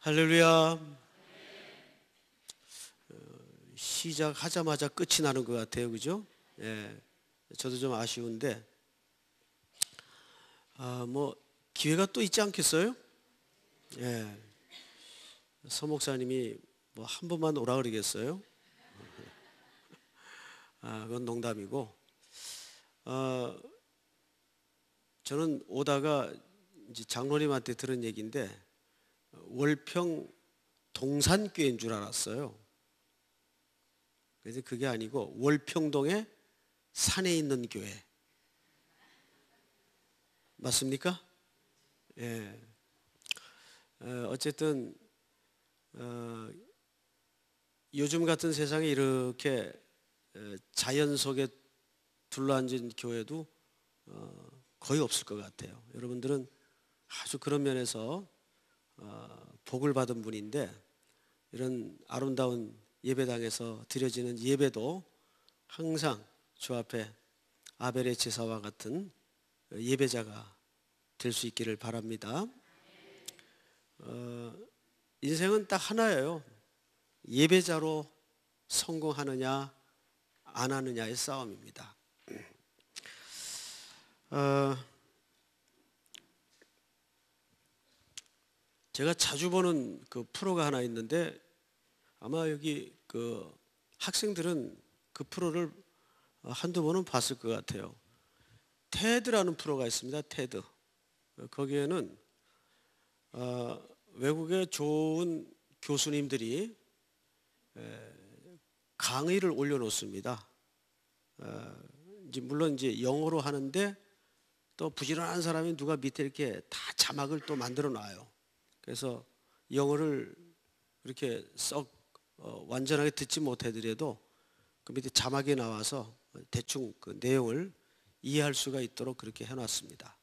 할렐루야. 시작하자마자 끝이 나는 것 같아요, 그죠? 예, 저도 좀 아쉬운데, 기회가 또 있지 않겠어요? 예, 서 목사님이 한 번만 오라 그러겠어요? 그건 농담이고, 저는 오다가 이제 장로님한테 들은 얘기인데, 월평 동산교회인 줄 알았어요. 그래서 그게 아니고 월평동에 산에 있는 교회. 맞습니까? 예. 어쨌든 요즘 같은 세상에 이렇게 자연 속에 둘러앉은 교회도 거의 없을 것 같아요. 여러분들은 아주 그런 면에서 복을 받은 분인데, 이런 아름다운 예배당에서 드려지는 예배도 항상 주 앞에 아벨의 제사와 같은 예배자가 될 수 있기를 바랍니다. 인생은 딱 하나예요. 예배자로 성공하느냐 안 하느냐의 싸움입니다. 제가 자주 보는 그 프로가 하나 있는데, 아마 여기 그 학생들은 그 프로를 한두 번은 봤을 것 같아요. 테드라는 프로가 있습니다. 테드. 거기에는 외국의 좋은 교수님들이 강의를 올려놓습니다. 물론 이제 영어로 하는데, 또 부지런한 사람이 누가 밑에 이렇게 다 자막을 또 만들어 놔요. 그래서 영어를 이렇게 썩 완전하게 듣지 못하더라도 그 밑에 자막이 나와서 대충 그 내용을 이해할 수가 있도록 그렇게 해놨습니다.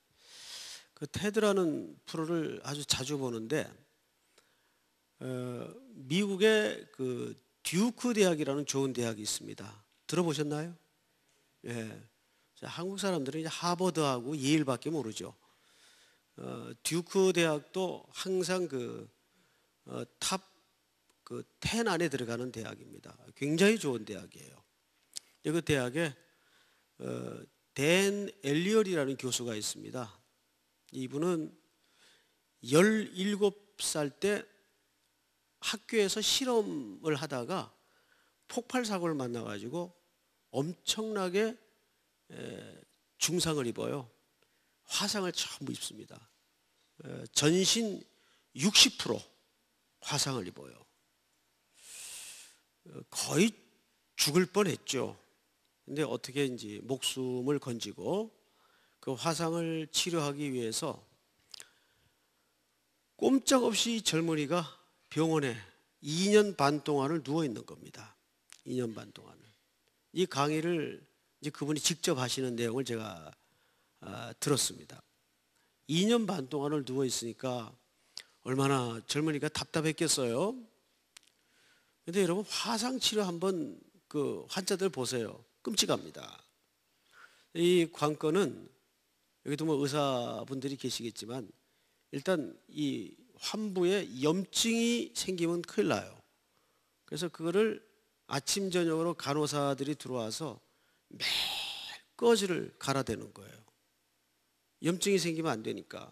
그 테드라는 프로를 아주 자주 보는데, 미국의 그 듀크 대학이라는 좋은 대학이 있습니다. 들어보셨나요? 예. 한국 사람들은 이제 하버드하고 예일밖에 모르죠. 듀크 대학도 항상 탑 10 안에 들어가는 대학입니다. 굉장히 좋은 대학이에요. 그 대학에 댄 엘리얼이라는 교수가 있습니다. 이분은 17살 때 학교에서 실험을 하다가 폭발 사고를 만나가지고 엄청나게 중상을 입어요. 화상을 전부 입습니다. 전신 60% 화상을 입어요. 거의 죽을 뻔했죠. 근데 어떻게 이제 목숨을 건지고 그 화상을 치료하기 위해서 꼼짝없이 젊은이가 병원에 2년 반 동안을 누워 있는 겁니다. 2년 반 동안을. 이 강의를 이제 그분이 직접 하시는 내용을 제가 들었습니다. 2년 반 동안을 누워 있으니까 얼마나 젊은이가 답답했겠어요. 근데 여러분, 화상 치료 한번 그 환자들 보세요. 끔찍합니다. 이 관건은, 여기도 의사분들이 계시겠지만, 일단 이 환부에 염증이 생기면 큰일 나요. 그래서 그거를 아침 저녁으로 간호사들이 들어와서 매일 꺼지를 갈아대는 거예요. 염증이 생기면 안 되니까.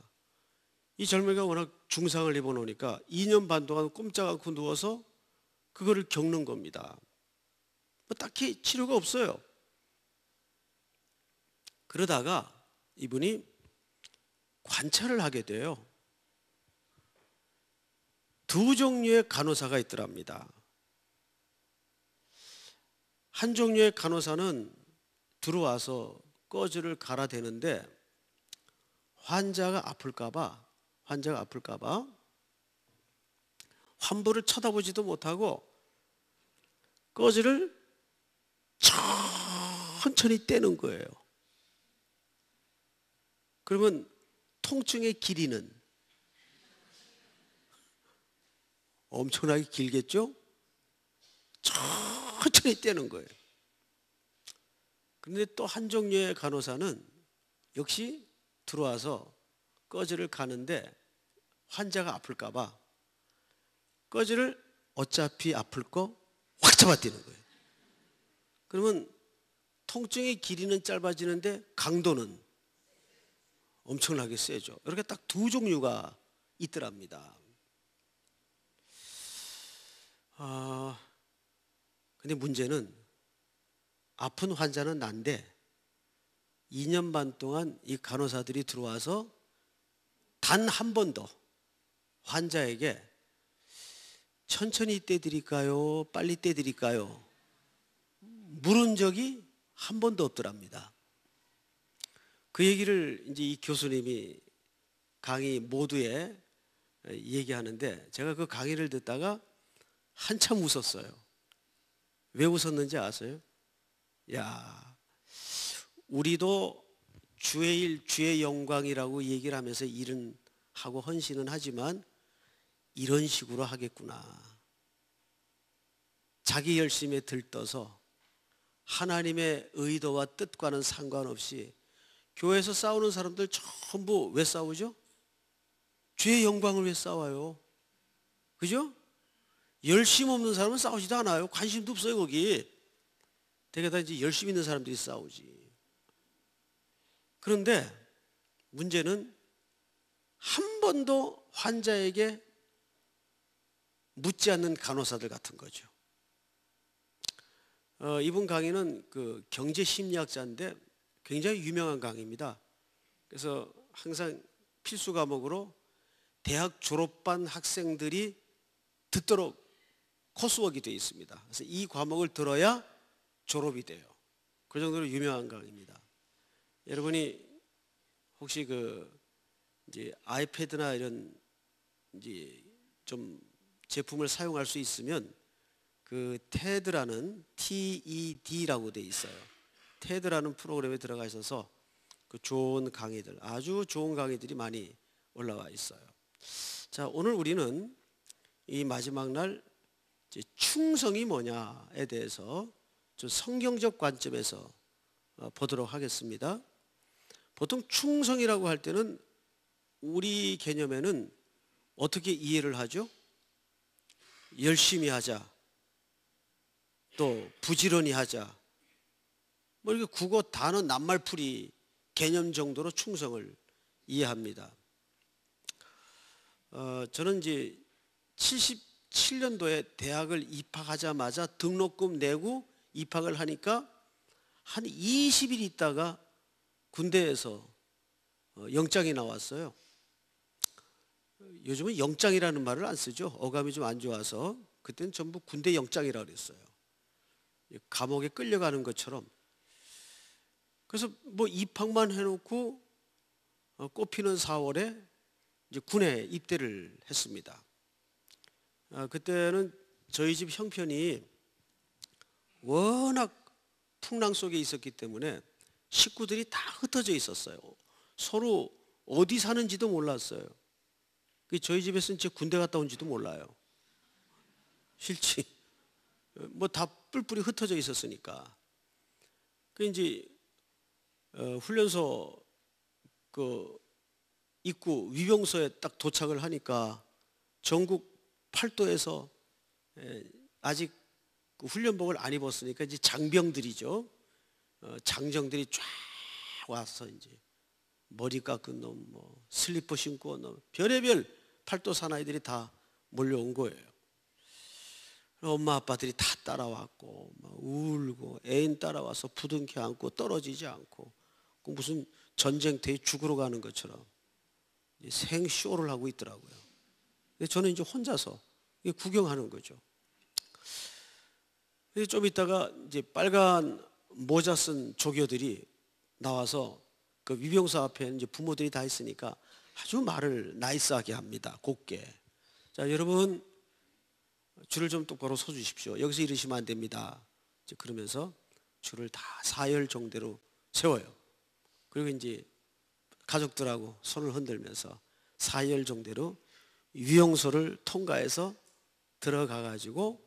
이 젊은이가 워낙 중상을 입어놓으니까 2년 반 동안 꼼짝 않고 누워서 그거를 겪는 겁니다. 딱히 치료가 없어요. 그러다가 이분이 관찰을 하게 돼요. 두 종류의 간호사가 있더랍니다. 한 종류의 간호사는 들어와서 꺼지를 갈아대는데, 환자가 아플까봐 환부를 쳐다보지도 못하고 꺼지를 천천히 떼는 거예요. 그러면 통증의 길이는 엄청나게 길겠죠? 천천히 떼는 거예요. 그런데 또 한 종류의 간호사는 역시 들어와서 꺼지를 가는데, 환자가 아플까봐 꺼지를 어차피 아플 거 확 잡아뛰는 거예요. 그러면 통증의 길이는 짧아지는데 강도는 엄청나게 세죠. 이렇게 딱 두 종류가 있더랍니다. 근데 문제는 아픈 환자는 난데 2년 반 동안 이 간호사들이 들어와서 단 한 번도 환자에게 천천히 떼드릴까요? 빨리 떼드릴까요? 물은 적이 한 번도 없더랍니다. 그 얘기를 이제 이 교수님이 강의 모두에 얘기하는데 제가 그 강의를 듣다가 한참 웃었어요. 왜 웃었는지 아세요? 야, 우리도 주의 일, 주의 영광이라고 얘기를 하면서 일은 하고 헌신은 하지만 이런 식으로 하겠구나. 자기 열심에 들떠서 하나님의 의도와 뜻과는 상관없이 교회에서 싸우는 사람들 전부 왜 싸우죠? 주의 영광을 위해 싸워요. 그죠? 열심 없는 사람은 싸우지도 않아요. 관심도 없어요, 거기. 되게 다 이제 열심 있는 사람들이 싸우지. 그런데 문제는 한 번도 환자에게 묻지 않는 간호사들 같은 거죠. 이분 강의는 그 경제심리학자인데 굉장히 유명한 강의입니다. 그래서 항상 필수 과목으로 대학 졸업반 학생들이 듣도록 코스웍이 되어 있습니다. 그래서 이 과목을 들어야 졸업이 돼요. 그 정도로 유명한 강의입니다. 여러분이 혹시 이제 아이패드나 이런 이제 좀 제품을 사용할 수 있으면 그 테드라는 TED라고 돼 있어요. 테드라는 프로그램에 들어가 있어서 그 좋은 강의들, 아주 좋은 강의들이 많이 올라와 있어요. 자, 오늘 우리는 이 마지막 날 이제 충성이 뭐냐에 대해서 좀 성경적 관점에서 보도록 하겠습니다. 보통 충성이라고 할 때는 우리 개념에는 어떻게 이해를 하죠? 열심히 하자, 또 부지런히 하자, 뭐 이렇게 국어 단어 낱말풀이 개념 정도로 충성을 이해합니다. 저는 이제 77년도에 대학을 입학하자마자 등록금 내고 입학을 하니까 한 20일 있다가 군대에서 영장이 나왔어요. 요즘은 영장이라는 말을 안 쓰죠. 어감이 좀 안 좋아서. 그때는 전부 군대 영장이라고 그랬어요. 감옥에 끌려가는 것처럼. 그래서 뭐 입학만 해놓고 꽃피는 4월에 이제 군에 입대를 했습니다. 그때는 저희 집 형편이 워낙 풍랑 속에 있었기 때문에 식구들이 다 흩어져 있었어요. 서로 어디 사는지도 몰랐어요. 저희 집에서는 제 군대 갔다 온지도 몰라요. 싫지. 뭐 다 뿔뿔이 흩어져 있었으니까. 그 이제 훈련소 그 입구 위병소에 딱 도착을 하니까 전국 8도에서 아직 그 훈련복을 안 입었으니까 이제 장병들이죠. 장정들이 쫙 와서 이제 머리 깎은 놈, 뭐 슬리퍼 신고 온 놈, 별의별 8도 사나이들이 다 몰려온 거예요. 엄마 아빠들이 다 따라왔고 막 울고 애인 따라와서 부둥켜 안고 떨어지지 않고 무슨 전쟁터에 죽으러 가는 것처럼 생쇼를 하고 있더라고요. 근데 저는 이제 혼자서 구경하는 거죠. 좀 있다가 이제 빨간 모자 쓴 조교들이 나와서 그 위병소 앞에 이제 부모들이 다 있으니까 아주 말을 나이스하게 합니다. 곱게. 자, 여러분 줄을 좀 똑바로 서 주십시오. 여기서 이러시면 안 됩니다. 이제 그러면서 줄을 다 사열 정대로 세워요. 그리고 이제 가족들하고 손을 흔들면서 사열 정대로 위병소를 통과해서 들어가 가지고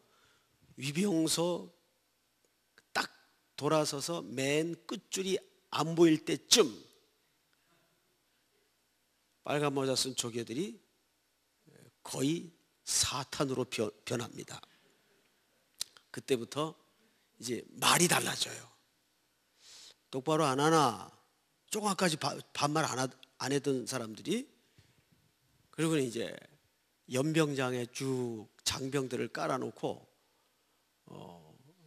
위병소 딱 돌아서서 맨 끝줄이 안 보일 때쯤 빨간 모자 쓴 조교들이 거의 사탄으로 변합니다. 그때부터 이제 말이 달라져요. 똑바로 안 하나, 조금까지 반말 안 했던 사람들이, 그리고 이제 연병장에 쭉 장병들을 깔아놓고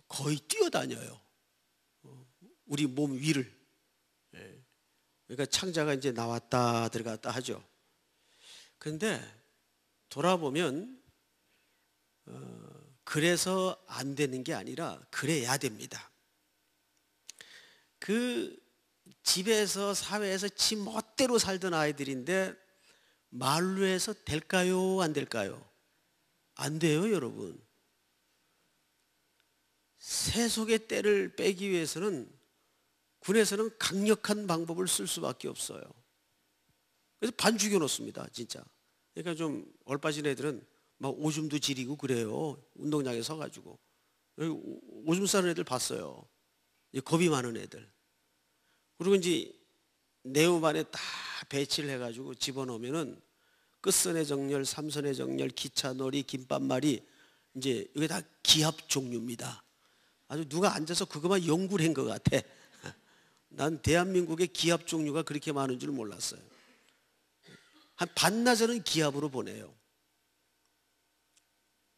거의 뛰어다녀요. 우리 몸 위를. 그러니까 창자가 이제 나왔다 들어갔다 하죠. 그런데 돌아보면 그래서 안 되는 게 아니라 그래야 됩니다. 그 집에서 사회에서 지 멋대로 살던 아이들인데 말로 해서 될까요? 안 될까요? 안 돼요, 여러분. 세속의 때를 빼기 위해서는 군에서는 강력한 방법을 쓸 수밖에 없어요. 그래서 반 죽여놓습니다, 진짜. 그러니까 좀 얼빠진 애들은 막 오줌도 지리고 그래요. 운동장에 서가지고. 오줌 싸는 애들 봤어요. 겁이 많은 애들. 그리고 이제 네오만에 다 배치를 해가지고 집어넣으면은 끝선의 정렬, 삼선의 정렬, 기차놀이, 김밥말이, 이제 이게 다 기합 종류입니다. 아주 누가 앉아서 그것만 연구를 한 것 같아. 난 대한민국의 기합 종류가 그렇게 많은 줄 몰랐어요. 한 반나절은 기합으로 보내요.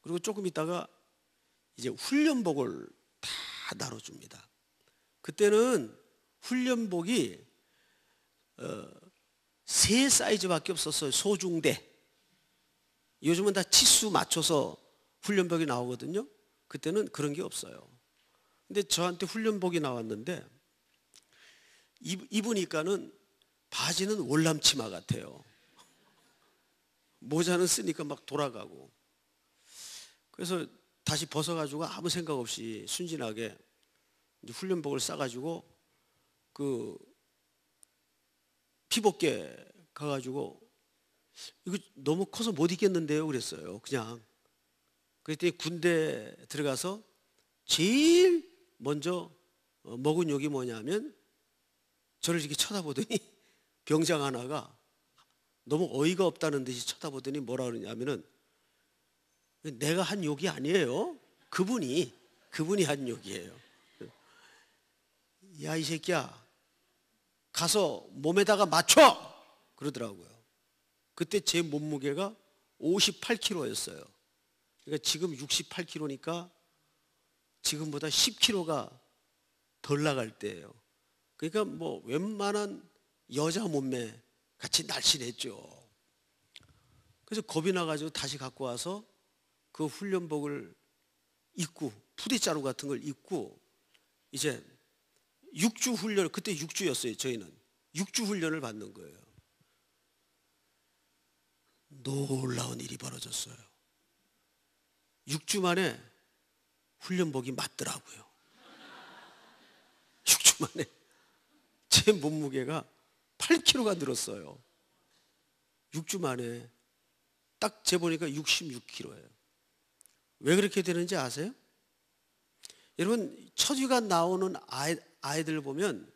그리고 조금 있다가 이제 훈련복을 다 나눠줍니다. 그때는 훈련복이 세 사이즈밖에 없었어요. 소중대. 요즘은 다 치수 맞춰서 훈련복이 나오거든요. 그때는 그런 게 없어요. 근데 저한테 훈련복이 나왔는데 입으니까는 바지는 월남치마 같아요. 모자는 쓰니까 막 돌아가고. 그래서 다시 벗어가지고 아무 생각 없이 순진하게 훈련복을 싸가지고 그 피복계 가가지고 이거 너무 커서 못 입겠는데요 그랬어요. 그냥. 그랬더니 군대 들어가서 제일 먼저 먹은 욕이 뭐냐면 저를 이렇게 쳐다보더니 병장 하나가 너무 어이가 없다는 듯이 쳐다보더니 뭐라 그러냐면은 내가 한 욕이 아니에요. 그분이 한 욕이에요. 야, 이 새끼야, 가서 몸에다가 맞춰! 그러더라고요. 그때 제 몸무게가 58kg였어요. 그러니까 지금 68kg니까 지금보다 10kg가 덜 나갈 때예요. 그러니까 뭐 웬만한 여자 몸매 같이 날씬했죠. 그래서 겁이 나가지고 다시 갖고 와서 그 훈련복을 입고 푸대자루 같은 걸 입고 이제 6주 훈련, 그때 6주였어요. 저희는 6주 훈련을 받는 거예요. 놀라운 일이 벌어졌어요. 6주 만에 훈련복이 맞더라고요. 6주 만에 제 몸무게가 8kg가 늘었어요. 6주 만에 딱 재보니까 66kg예요. 왜 그렇게 되는지 아세요? 여러분, 첫위가 나오는 아이들 보면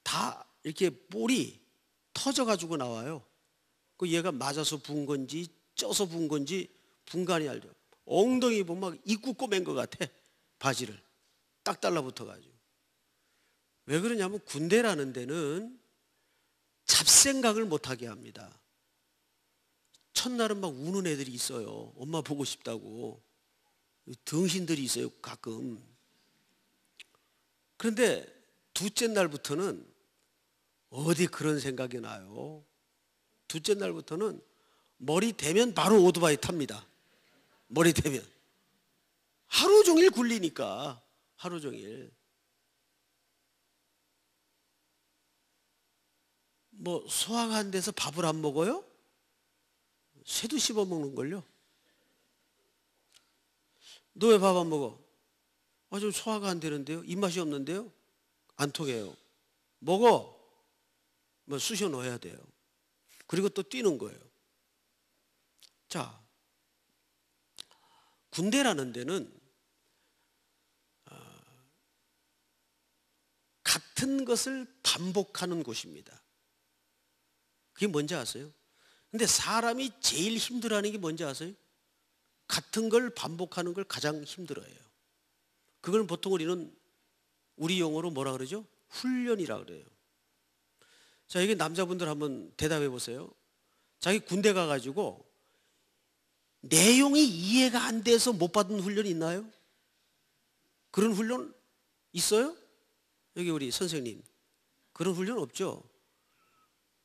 다 이렇게 볼이 터져가지고 나와요. 그 얘가 맞아서 부은 건지 쪄서 부은 건지 분간이 알죠. 엉덩이 보면 막 입구 꼬맨 것 같아. 바지를 딱 달라붙어가지고. 왜 그러냐면 군대라는 데는 잡생각을 못하게 합니다. 첫날은 막 우는 애들이 있어요. 엄마 보고 싶다고. 등신들이 있어요, 가끔. 그런데 둘째 날부터는 어디 그런 생각이 나요. 둘째 날부터는 머리 대면 바로 오토바이 탑니다. 머리 대면. 하루 종일 굴리니까, 하루 종일. 뭐 소화가 안 돼서 밥을 안 먹어요? 새도 씹어 먹는걸요. 너 왜 밥 안 먹어? 좀 소화가 안 되는데요. 입맛이 없는데요. 안 통해요. 먹어. 뭐 쑤셔 넣어야 돼요. 그리고 또 뛰는 거예요. 자, 군대라는 데는 같은 것을 반복하는 곳입니다. 그게 뭔지 아세요? 근데 사람이 제일 힘들어하는 게 뭔지 아세요? 같은 걸 반복하는 걸 가장 힘들어해요. 그걸 보통 우리 용어로 뭐라 그러죠? 훈련이라 그래요. 자, 이게 남자분들 한번 대답해 보세요. 자기 군대 가가지고 내용이 이해가 안 돼서 못 받은 훈련이 있나요? 그런 훈련 있어요? 여기 우리 선생님, 그런 훈련 없죠?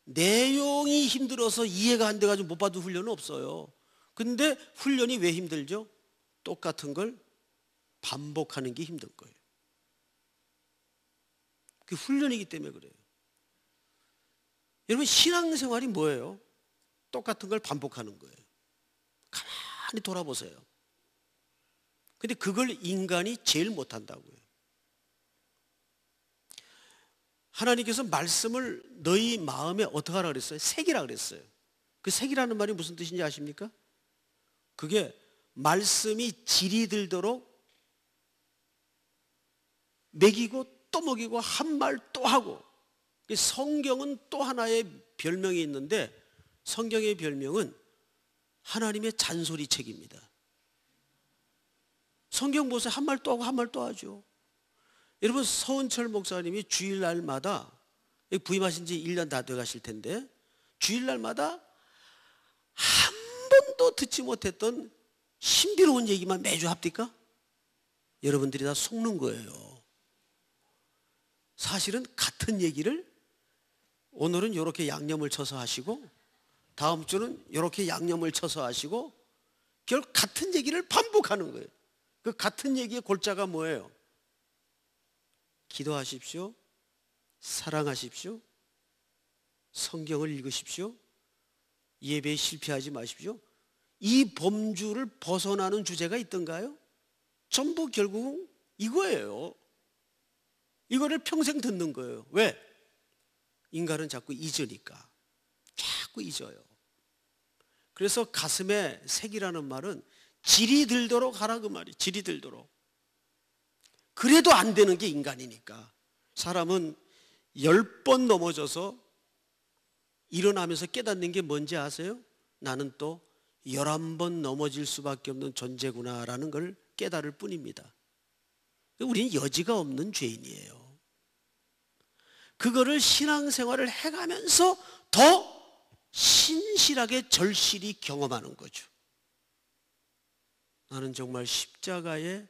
내용이 힘들어서 이해가 안 돼가지고 못 받은 훈련은 없어요. 근데 훈련이 왜 힘들죠? 똑같은 걸 반복하는 게 힘든 거예요. 그게 훈련이기 때문에 그래요. 여러분, 신앙생활이 뭐예요? 똑같은 걸 반복하는 거예요. 가만히 돌아보세요. 근데 그걸 인간이 제일 못한다고요. 하나님께서 말씀을 너희 마음에 어떻게 하라 그랬어요? 새기라 그랬어요. 그 새기라는 말이 무슨 뜻인지 아십니까? 그게 말씀이 질이 들도록 먹이고 또 먹이고 한 말 또 하고. 성경은 또 하나의 별명이 있는데, 성경의 별명은 하나님의 잔소리책입니다. 성경 보세요. 한 말 또 하고 한 말 또 하죠. 여러분, 서은철 목사님이 주일날마다, 부임하신 지 1년 다 돼가실 텐데, 주일날마다 한 번도 듣지 못했던 신비로운 얘기만 매주 합니까? 여러분들이 다 속는 거예요. 사실은 같은 얘기를 오늘은 이렇게 양념을 쳐서 하시고, 다음 주는 이렇게 양념을 쳐서 하시고, 결국 같은 얘기를 반복하는 거예요. 그 같은 얘기의 골자가 뭐예요? 기도하십시오, 사랑하십시오, 성경을 읽으십시오, 예배에 실패하지 마십시오. 이 범주를 벗어나는 주제가 있던가요? 전부 결국은 이거예요. 이거를 평생 듣는 거예요. 왜? 인간은 자꾸 잊으니까. 자꾸 잊어요. 그래서 가슴에 색이라는 말은 질이 들도록 하라, 그 말이. 질이 들도록. 그래도 안 되는 게 인간이니까. 사람은 10번 넘어져서 일어나면서 깨닫는 게 뭔지 아세요? 나는 또 11번 넘어질 수밖에 없는 존재구나라는 걸 깨달을 뿐입니다. 우리는 여지가 없는 죄인이에요. 그거를 신앙생활을 해가면서 더 신실하게 절실히 경험하는 거죠. 나는 정말 십자가의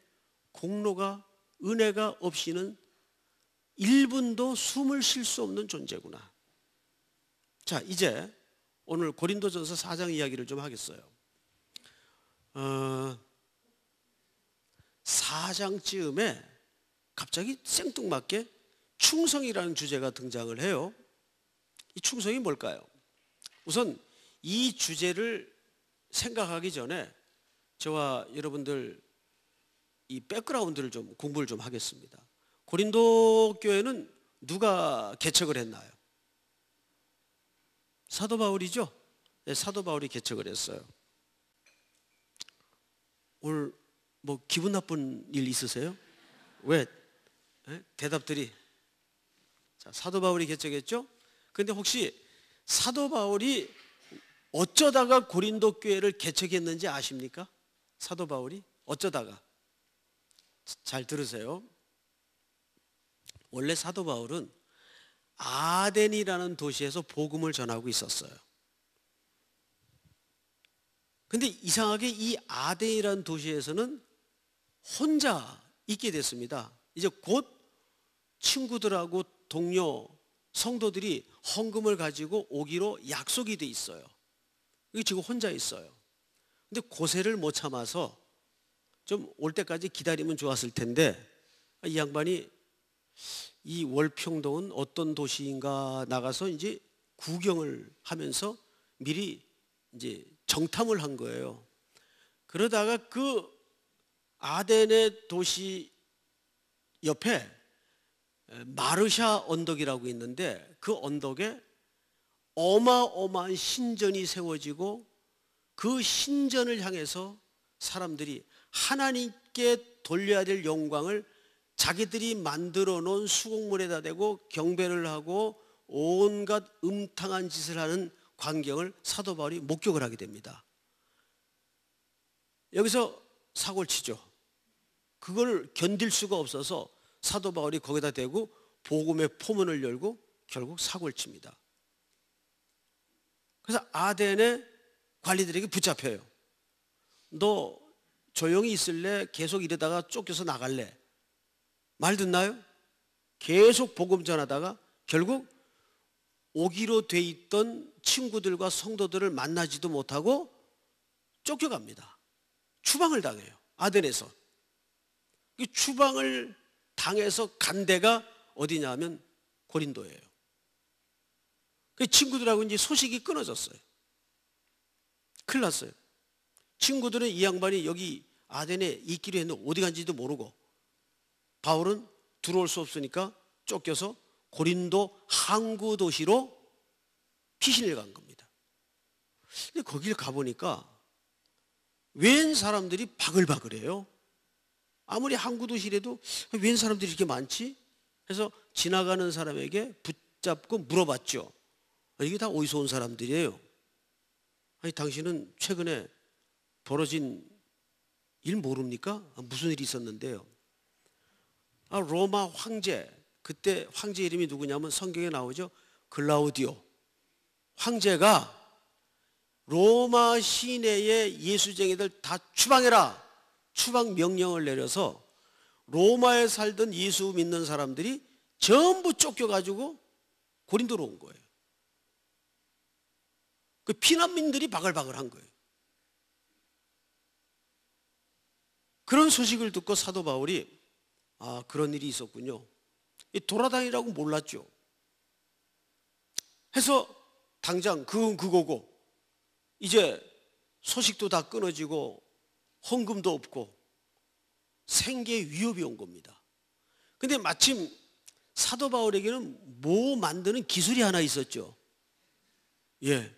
공로가, 은혜가 없이는 1분도 숨을 쉴 수 없는 존재구나. 자, 이제 오늘 고린도전서 4장 이야기를 좀 하겠어요. 4장쯤에 갑자기 생뚱맞게 충성이라는 주제가 등장을 해요. 이 충성이 뭘까요? 우선 이 주제를 생각하기 전에 저와 여러분들 이 백그라운드를 좀 공부를 좀 하겠습니다. 고린도 교회는 누가 개척을 했나요? 사도 바울이죠? 네, 사도 바울이 개척을 했어요. 오늘 뭐 기분 나쁜 일 있으세요? 왜? 네? 대답들이. 자, 사도 바울이 개척했죠? 근데 혹시 사도 바울이 어쩌다가 고린도 교회를 개척했는지 아십니까? 사도 바울이 어쩌다가. 잘 들으세요. 원래 사도 바울은 아덴이라는 도시에서 복음을 전하고 있었어요. 근데 이상하게 이 아덴이라는 도시에서는 혼자 있게 됐습니다. 이제 곧 친구들하고 동료 성도들이 헌금을 가지고 오기로 약속이 돼 있어요. 이게 지금 혼자 있어요. 근데 고세를 못 참아서 좀 올 때까지 기다리면 좋았을 텐데, 이 양반이 이 월평동은 어떤 도시인가 나가서 이제 구경을 하면서 미리 이제 정탐을 한 거예요. 그러다가 그 아덴의 도시 옆에 마르샤 언덕이라고 있는데, 그 언덕에 어마어마한 신전이 세워지고, 그 신전을 향해서 사람들이 하나님께 돌려야 될 영광을 자기들이 만들어 놓은 수공물에다 대고 경배를 하고 온갖 음탕한 짓을 하는 광경을 사도 바울이 목격을 하게 됩니다. 여기서 사고를 치죠. 그걸 견딜 수가 없어서 사도 바울이 거기다 대고 복음의 포문을 열고 결국 사고를 칩니다. 그래서 아덴의 관리들에게 붙잡혀요. 너 조용히 있을래? 계속 이러다가 쫓겨서 나갈래? 말 듣나요? 계속 복음 전하다가 결국 오기로 돼 있던 친구들과 성도들을 만나지도 못하고 쫓겨갑니다. 추방을 당해요. 아덴에서. 이 추방을 당해서 간 데가 어디냐 하면 고린도예요. 그 친구들하고 이제 소식이 끊어졌어요. 큰일 났어요. 친구들은 이 양반이 여기 아덴에 있기로 했는데 어디 간지도 모르고, 바울은 들어올 수 없으니까 쫓겨서 고린도 항구 도시로 피신을 간 겁니다. 근데 거길 가보니까 웬 사람들이 바글바글해요. 아무리 항구 도시라도 웬 사람들이 이렇게 많지? 해서 지나가는 사람에게 붙잡고 물어봤죠. 이게 다 어디서 온 사람들이에요? 아니, 당신은 최근에 벌어진 일 모릅니까? 무슨 일이 있었는데요? 로마 황제, 그때 황제 이름이 누구냐면 성경에 나오죠. 글라우디오 황제가 로마 시내의 예수쟁이들 다 추방해라, 추방 명령을 내려서 로마에 살던 예수 믿는 사람들이 전부 쫓겨가지고 고린도로 온 거예요. 그 피난민들이 바글바글한 거예요. 그런 소식을 듣고 사도 바울이 그런 일이 있었군요. 돌아다니라고 몰랐죠. 해서 당장 그건 그거고 이제 소식도 다 끊어지고 헌금도 없고 생계 위협이 온 겁니다. 근데 마침 사도 바울에게는 뭐 만드는 기술이 하나 있었죠. 예,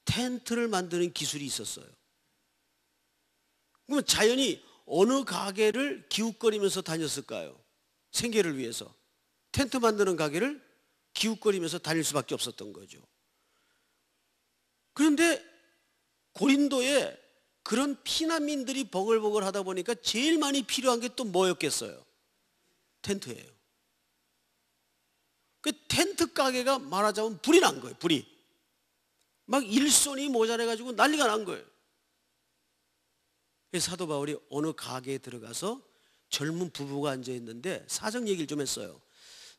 텐트를 만드는 기술이 있었어요. 그러면 자연히 어느 가게를 기웃거리면서 다녔을까요? 생계를 위해서 텐트 만드는 가게를 기웃거리면서 다닐 수밖에 없었던 거죠. 그런데 고린도에 그런 피난민들이 버글버글 하다 보니까 제일 많이 필요한 게 또 뭐였겠어요? 텐트예요. 그 텐트 가게가 말하자면 불이 난 거예요. 불이 막 일손이 모자라가지고 난리가 난 거예요. 사도 바울이 어느 가게에 들어가서 젊은 부부가 앉아 있는데 사정 얘기를 좀 했어요.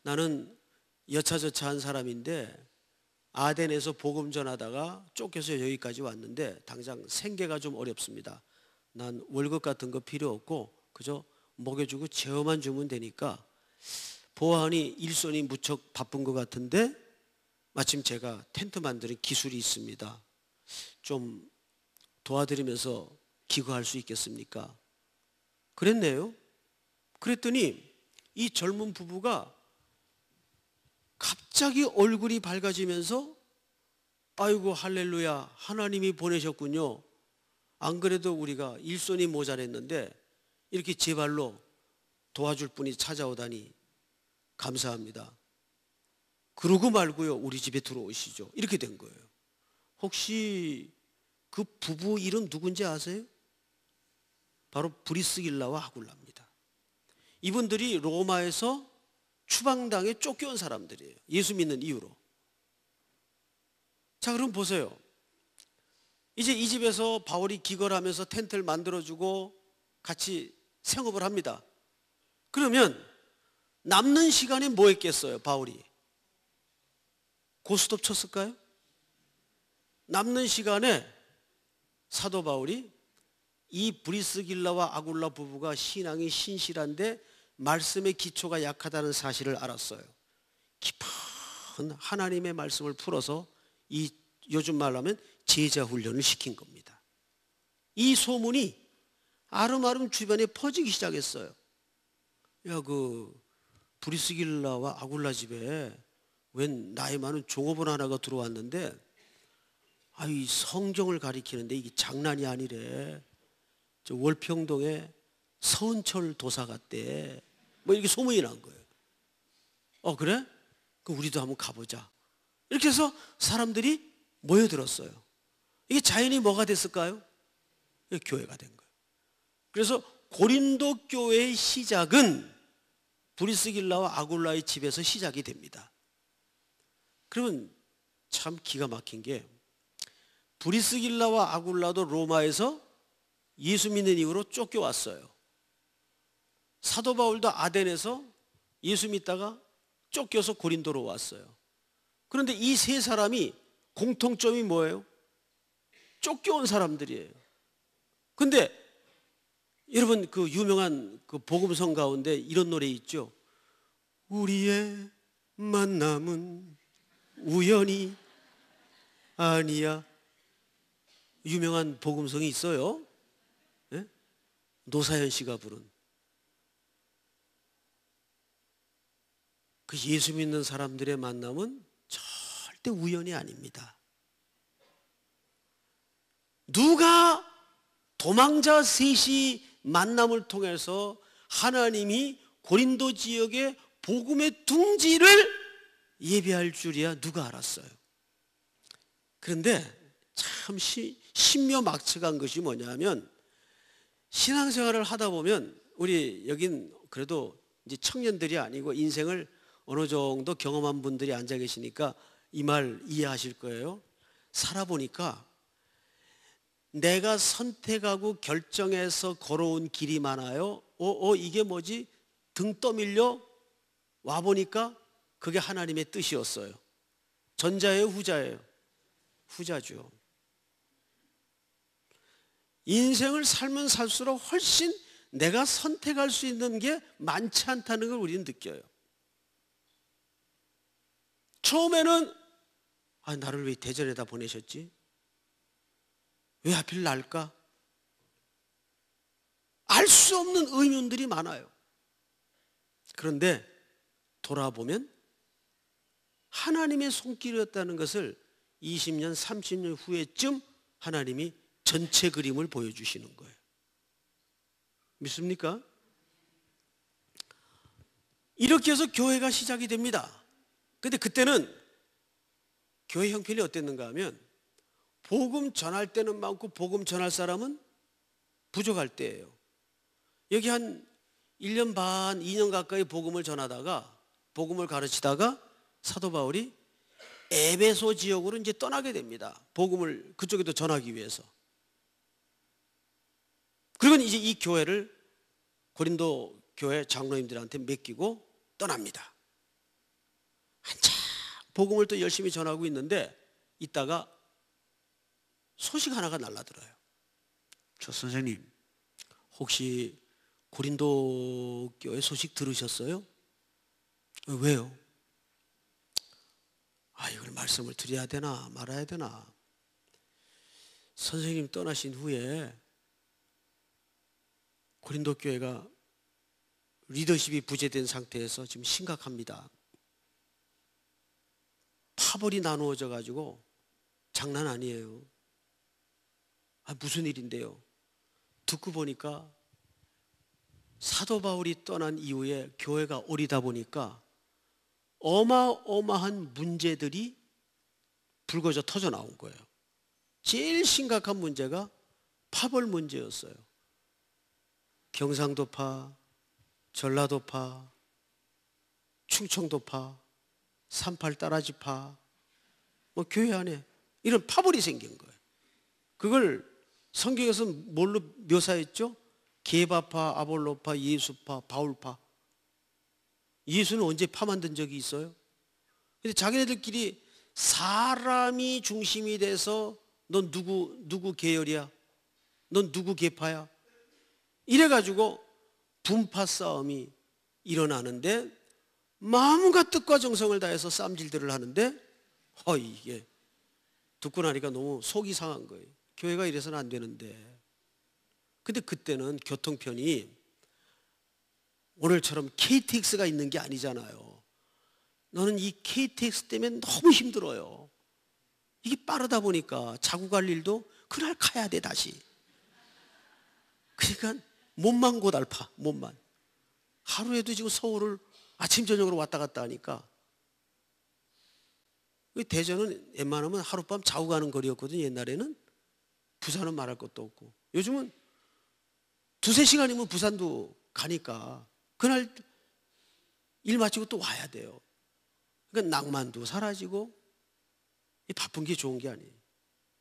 나는 여차저차한 사람인데 아덴에서 복음 전하다가 쫓겨서 여기까지 왔는데 당장 생계가 좀 어렵습니다. 난 월급 같은 거 필요 없고 그저 먹여주고 재워만 주면 되니까, 보아하니 일손이 무척 바쁜 것 같은데 마침 제가 텐트 만드는 기술이 있습니다. 좀 도와드리면서 기거할 수 있겠습니까? 그랬네요. 그랬더니 이 젊은 부부가 갑자기 얼굴이 밝아지면서 아이고 할렐루야, 하나님이 보내셨군요. 안 그래도 우리가 일손이 모자랐는데 이렇게 제 발로 도와줄 분이 찾아오다니 감사합니다. 그러고 말고요, 우리 집에 들어오시죠. 이렇게 된 거예요. 혹시 그 부부 이름 누군지 아세요? 바로 브리스길라와 아굴라입니다. 이분들이 로마에서 추방당해 쫓겨온 사람들이에요. 예수 믿는 이유로. 자, 그럼 보세요. 이제 이 집에서 바울이 기거하면서 텐트를 만들어주고 같이 생업을 합니다. 그러면 남는 시간에 뭐 했겠어요? 바울이 고스톱 쳤을까요? 남는 시간에 사도 바울이 이 브리스길라와 아굴라 부부가 신앙이 신실한데 말씀의 기초가 약하다는 사실을 알았어요. 깊은 하나님의 말씀을 풀어서 이 요즘 말로 하면 제자 훈련을 시킨 겁니다. 이 소문이 아름아름 주변에 퍼지기 시작했어요. 야, 그 브리스길라와 아굴라 집에 웬 나이 많은 종업원 하나가 들어왔는데 이 성경을 가리키는데 이게 장난이 아니래. 저 월평동에 서은철 도사 같대. 뭐 이렇게 소문이 난 거예요. 그래? 그럼 우리도 한번 가보자. 이렇게 해서 사람들이 모여들었어요. 이게 자연히 뭐가 됐을까요? 교회가 된 거예요. 그래서 고린도 교회의 시작은 브리스길라와 아굴라의 집에서 시작이 됩니다. 그러면 참 기가 막힌 게, 브리스길라와 아굴라도 로마에서 예수 믿는 이후로 쫓겨왔어요. 사도 바울도 아덴에서 예수 믿다가 쫓겨서 고린도로 왔어요. 그런데 이 세 사람이 공통점이 뭐예요? 쫓겨온 사람들이에요. 근데 여러분, 그 유명한 그 복음성 가운데 이런 노래 있죠. 우리의 만남은 우연이 아니야. 유명한 복음성이 있어요. 네? 노사연 씨가 부른. 그 예수 믿는 사람들의 만남은 절대 우연이 아닙니다. 누가 도망자 셋이 만남을 통해서 하나님이 고린도 지역의 복음의 둥지를 예비할 줄이야 누가 알았어요. 그런데 참 신묘막측한 것이 뭐냐면, 신앙생활을 하다 보면, 우리 여긴 그래도 이제 청년들이 아니고 인생을 어느 정도 경험한 분들이 앉아 계시니까 이 말 이해하실 거예요. 살아보니까 내가 선택하고 결정해서 걸어온 길이 많아요. 이게 뭐지? 등 떠밀려 와보니까 그게 하나님의 뜻이었어요. 전자예요, 후자예요? 후자죠. 인생을 살면 살수록 훨씬 내가 선택할 수 있는 게 많지 않다는 걸 우리는 느껴요. 처음에는 나를 왜 대전에다 보내셨지? 왜 하필 날까? 알 수 없는 의문들이 많아요. 그런데 돌아보면 하나님의 손길이었다는 것을 20년, 30년 후에쯤 하나님이 전체 그림을 보여주시는 거예요. 믿습니까? 이렇게 해서 교회가 시작이 됩니다. 근데 그때는 교회 형편이 어땠는가 하면, 복음 전할 때는 많고 복음 전할 사람은 부족할 때예요. 여기 한 1년 반, 2년 가까이 복음을 전하다가, 복음을 가르치다가 사도 바울이 에베소 지역으로 이제 떠나게 됩니다. 복음을 그쪽에도 전하기 위해서. 그리고 이제 이 교회를 고린도 교회 장로님들한테 맡기고 떠납니다. 한참 복음을 또 열심히 전하고 있는데 있다가 소식 하나가 날라들어요. 저 선생님, 혹시 고린도 교회 소식 들으셨어요? 왜요? 이걸 말씀을 드려야 되나 말아야 되나. 선생님 떠나신 후에 고린도 교회가 리더십이 부재된 상태에서 지금 심각합니다. 파벌이 나누어져 가지고 장난 아니에요. 무슨 일인데요? 듣고 보니까 사도 바울이 떠난 이후에 교회가 어리다 보니까 어마어마한 문제들이 불거져 터져 나온 거예요. 제일 심각한 문제가 파벌 문제였어요. 경상도파, 전라도파, 충청도파, 38 따라지파, 교회 안에 이런 파벌이 생긴 거예요. 그걸 성경에서 뭘로 묘사했죠? 게바파, 아볼로파, 예수파, 바울파. 예수는 언제 파 만든 적이 있어요? 근데 자기네들끼리 사람이 중심이 돼서 넌 누구 계열이야? 넌 누구 계파야? 이래가지고 분파 싸움이 일어나는데, 마음과 뜻과 정성을 다해서 쌈질들을 하는데 이게 듣고 나니까 너무 속이 상한 거예요. 교회가 이래서는 안 되는데. 근데 그때는 교통편이 오늘처럼 KTX가 있는 게 아니잖아요. 너는 이 KTX 때문에 너무 힘들어요. 이게 빠르다 보니까 자고 갈 일도 그날 가야 돼 다시. 그러니까 몸만 고달파. 몸만. 하루에도 지금 서울을 아침 저녁으로 왔다 갔다 하니까. 대전은 웬만하면 하룻밤 자고 가는 거리였거든요. 옛날에는. 부산은 말할 것도 없고. 요즘은 두세 시간이면 부산도 가니까 그날 일 마치고 또 와야 돼요. 그러니까 낭만도 사라지고 이 바쁜 게 좋은 게 아니에요.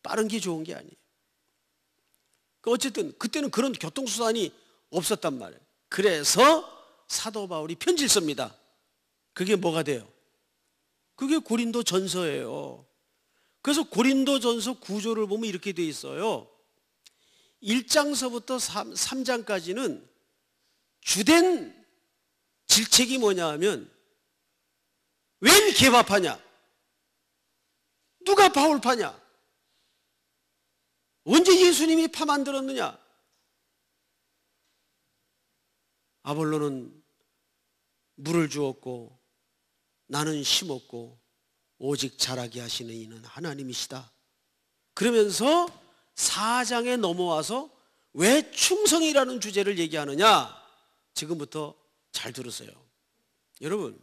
빠른 게 좋은 게 아니에요. 어쨌든 그때는 그런 교통수단이 없었단 말이에요. 그래서 사도 바울이 편지를 씁니다. 그게 뭐가 돼요? 그게 고린도 전서예요. 그래서 고린도 전서 구조를 보면 이렇게 돼 있어요. 1장서부터 3장까지는 주된 질책이 뭐냐 하면 웬 개밥하냐? 누가 바울 파냐? 언제 예수님이 파 만들었느냐? 아볼로는 물을 주었고 나는 심었고 오직 자라게 하시는 이는 하나님이시다. 그러면서 4장에 넘어와서 왜 충성이라는 주제를 얘기하느냐? 지금부터 잘 들으세요. 여러분,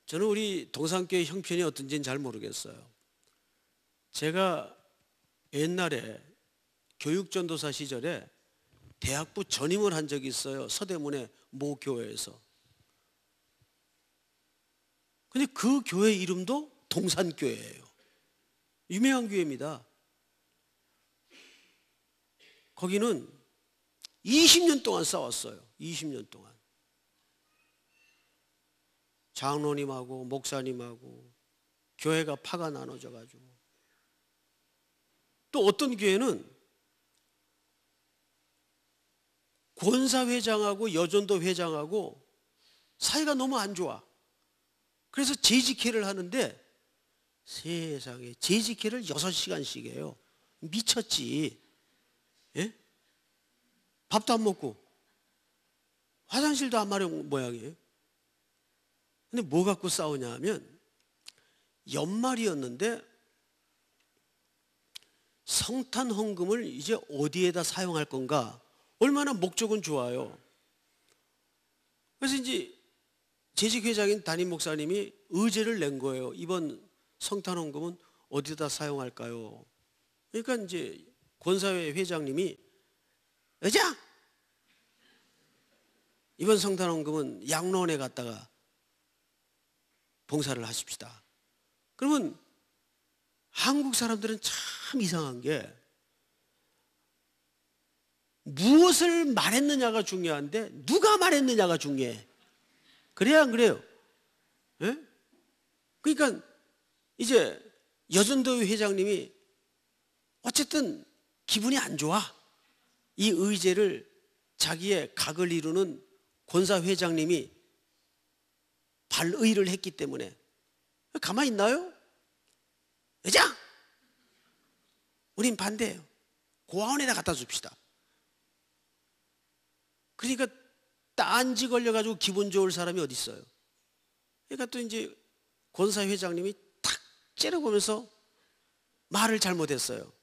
저는 우리 동산교회 형편이 어떤지는 잘 모르겠어요. 제가 옛날에 교육전도사 시절에 대학부 전임을 한 적이 있어요. 서대문의 모 교회에서. 근데 그 교회 이름도 동산교회예요. 유명한 교회입니다. 거기는 20년 동안 싸웠어요. 20년 동안. 장로님하고 목사님하고 교회가 파가 나눠져 가지고. 또 어떤 교회는 권사회장하고 여전도 회장하고 사이가 너무 안 좋아. 그래서 재직회를 하는데 세상에 재직회를 6시간씩 해요. 미쳤지. 예? 밥도 안 먹고 화장실도 안 마련 모양이에요. 근데 뭐 갖고 싸우냐 하면 연말이었는데 성탄 헌금을 이제 어디에다 사용할 건가? 얼마나 목적은 좋아요. 그래서 이제 재직회장인 담임 목사님이 의제를 낸 거예요. 이번 성탄 헌금은 어디다 사용할까요? 그러니까 이제 권사회 회장님이 회장! 이번 성탄 헌금은 양로원에 갔다가 봉사를 하십시다. 그러면 한국 사람들은 참 이상한 게 무엇을 말했느냐가 중요한데 누가 말했느냐가 중요해. 그래야 안 그래요? 예? 그러니까 이제 여전도 회장님이 어쨌든 기분이 안 좋아. 이 의제를 자기의 각을 이루는 권사 회장님이 발의를 했기 때문에 가만히 있나요? 회장! 우린 반대예요. 고아원에다 갖다 줍시다. 그러니까 딴지 걸려가지고 기분 좋을 사람이 어디 있어요? 그러니까 또 이제 권사 회장님이 탁 째려보면서 말을 잘못했어요.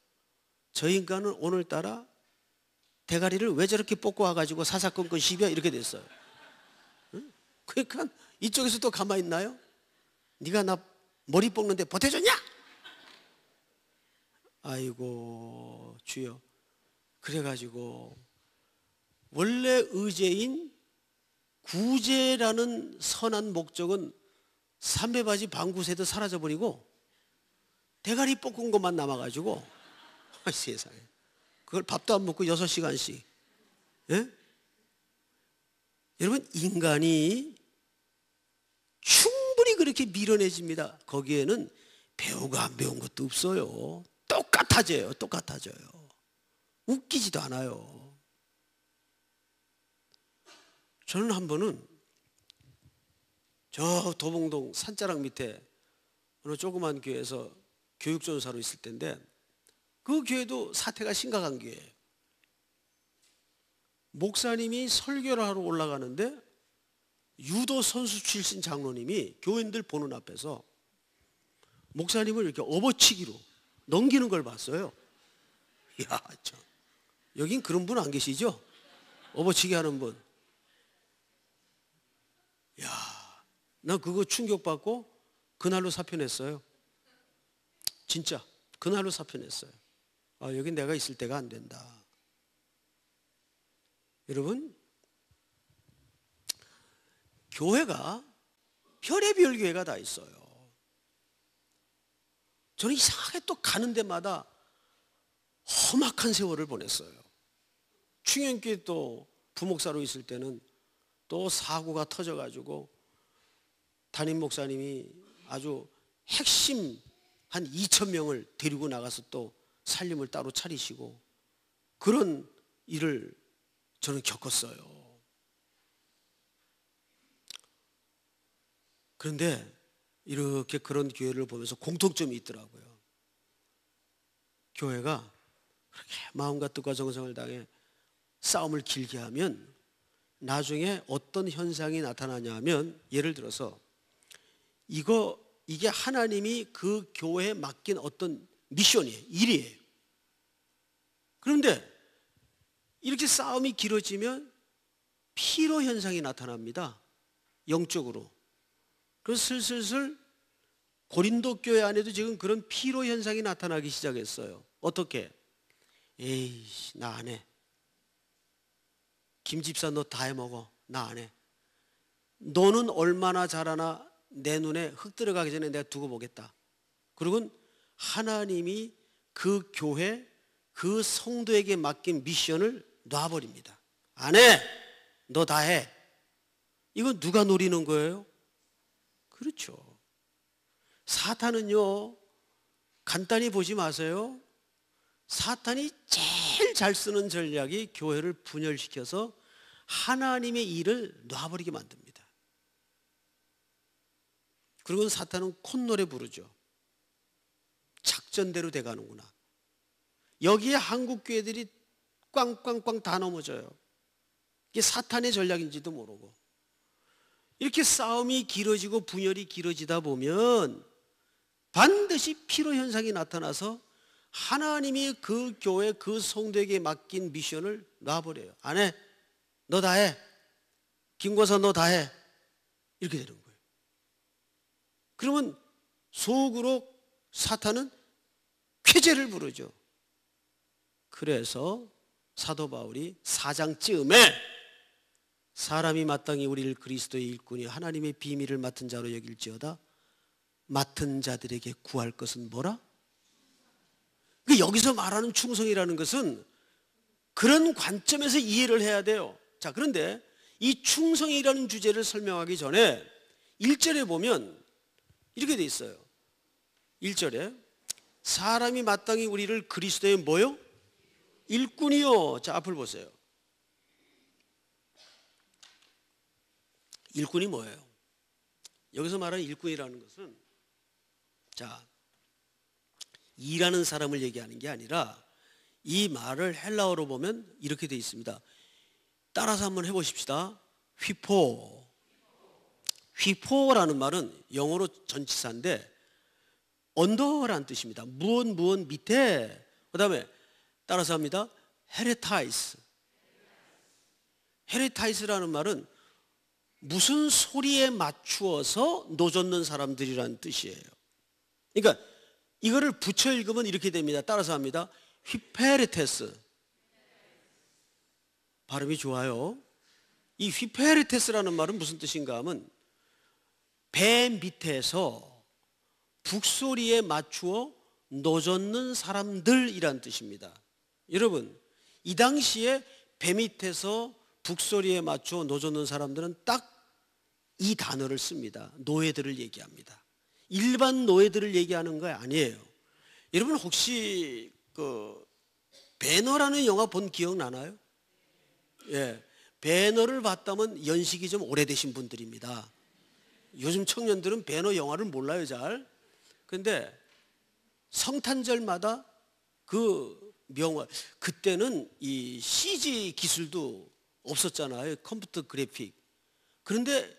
저 인간은 오늘따라 대가리를 왜 저렇게 뽑고 와가지고 사사건건 시비야 이렇게 됐어요. 응? 그러니까 이쪽에서 또 가만히 있나요? 네가 나 머리 뽑는데 보태줬냐? 아이고 주여. 그래가지고 원래 의제인 구제라는 선한 목적은 삼배바지 방구새도 사라져버리고 대가리 볶은 것만 남아가지고 세상에 그걸 밥도 안 먹고 6시간씩. 예? 여러분 인간이 충분히 그렇게 밀어내집니다. 거기에는 배우가 안 배운 것도 없어요. 똑같아져요. 똑같아져요. 웃기지도 않아요. 저는 한 번은 저 도봉동 산자락 밑에 어느 조그만 교회에서 교육전사로 있을 때인데 그 교회도 사태가 심각한 교회예요. 목사님이 설교를 하러 올라가는데 유도 선수 출신 장로님이 교인들 보는 앞에서 목사님을 이렇게 업어치기로 넘기는 걸 봤어요. 이야, 참. 여긴 그런 분 안 계시죠? 업어치기 하는 분. 야, 나 그거 충격받고 그날로 사표냈어요. 진짜 그날로 사표냈어요. 아, 여긴 내가 있을 때가 안 된다. 여러분, 교회가 별의별 교회가 다 있어요. 저는 이상하게 또 가는 데마다 험악한 세월을 보냈어요. 충현교회 또 부목사로 있을 때는 또 사고가 터져가지고 담임 목사님이 아주 핵심 한 2,000명을 데리고 나가서 또 살림을 따로 차리시고 그런 일을 저는 겪었어요. 그런데 이렇게 그런 교회를 보면서 공통점이 있더라고요. 교회가 그렇게 마음과 뜻과 정성을 다해 싸움을 길게 하면 나중에 어떤 현상이 나타나냐 하면, 예를 들어서 이게 하나님이 그 교회에 맡긴 어떤 미션이에요. 일이에요. 그런데 이렇게 싸움이 길어지면 피로 현상이 나타납니다. 영적으로. 그래서 슬슬 고린도 교회 안에도 지금 그런 피로 현상이 나타나기 시작했어요. 어떻게? 에이, 나 안 해. 김 집사 너 다 해먹어. 나 안 해. 너는 얼마나 잘하나 내 눈에 흙 들어가기 전에 내가 두고 보겠다. 그리고 하나님이 그 교회, 그 성도에게 맡긴 미션을 놔버립니다. 안 해. 너 다 해. 이건 누가 노리는 거예요? 그렇죠. 사탄은요, 간단히 보지 마세요. 사탄이 제일 잘 쓰는 전략이 교회를 분열시켜서 하나님의 일을 놔버리게 만듭니다. 그리고 사탄은 콧노래 부르죠. 작전대로 돼가는구나. 여기에 한국 교회들이 꽝꽝꽝 다 넘어져요. 이게 사탄의 전략인지도 모르고. 이렇게 싸움이 길어지고 분열이 길어지다 보면 반드시 피로 현상이 나타나서 하나님이 그 교회, 그 성도에게 맡긴 미션을 놔버려요. 안 해. 너 다 해. 김권사 너 다 해. 이렇게 되는 거예요. 그러면 속으로 사탄은 쾌재를 부르죠. 그래서 사도 바울이 4장쯤에 사람이 마땅히 우리를 그리스도의 일꾼이 하나님의 비밀을 맡은 자로 여길지어다. 맡은 자들에게 구할 것은 뭐라? 여기서 말하는 충성이라는 것은 그런 관점에서 이해를 해야 돼요. 자, 그런데 이 충성이라는 주제를 설명하기 전에 1절에 보면 이렇게 돼 있어요. 1절에 사람이 마땅히 우리를 그리스도의 뭐요? 일꾼이요. 자, 앞을 보세요. 일꾼이 뭐예요? 여기서 말하는 일꾼이라는 것은, 자, 일하는 사람을 얘기하는 게 아니라 이 말을 헬라어로 보면 이렇게 되어 있습니다. 따라서 한번 해보십시다. 휘포. 휘포라는 말은 영어로 전치사인데 언더라는 뜻입니다. 무엇 밑에. 그 다음에 따라서 합니다. 헤레타이스. 헤레타이스라는 말은 무슨 소리에 맞추어서 노젓는 사람들이라는 뜻이에요. 그러니까 이거를 붙여 읽으면 이렇게 됩니다. 따라서 합니다. 휘페레테스. 발음이 좋아요. 이 휘페레테스라는 말은 무슨 뜻인가 하면 배 밑에서 북소리에 맞추어 노젓는 사람들이란 뜻입니다. 여러분, 이 당시에 배 밑에서 북소리에 맞추어 노젓는 사람들은 딱 이 단어를 씁니다. 노예들을 얘기합니다. 일반 노예들을 얘기하는 거 아니에요. 여러분 혹시 그 배너라는 영화 본 기억 나나요? 예, 배너를 봤다면 연식이 좀 오래되신 분들입니다. 요즘 청년들은 배너 영화를 몰라요, 잘. 근데 성탄절마다 그 명화, 그때는 이 CG 기술도 없었잖아요. 컴퓨터 그래픽. 그런데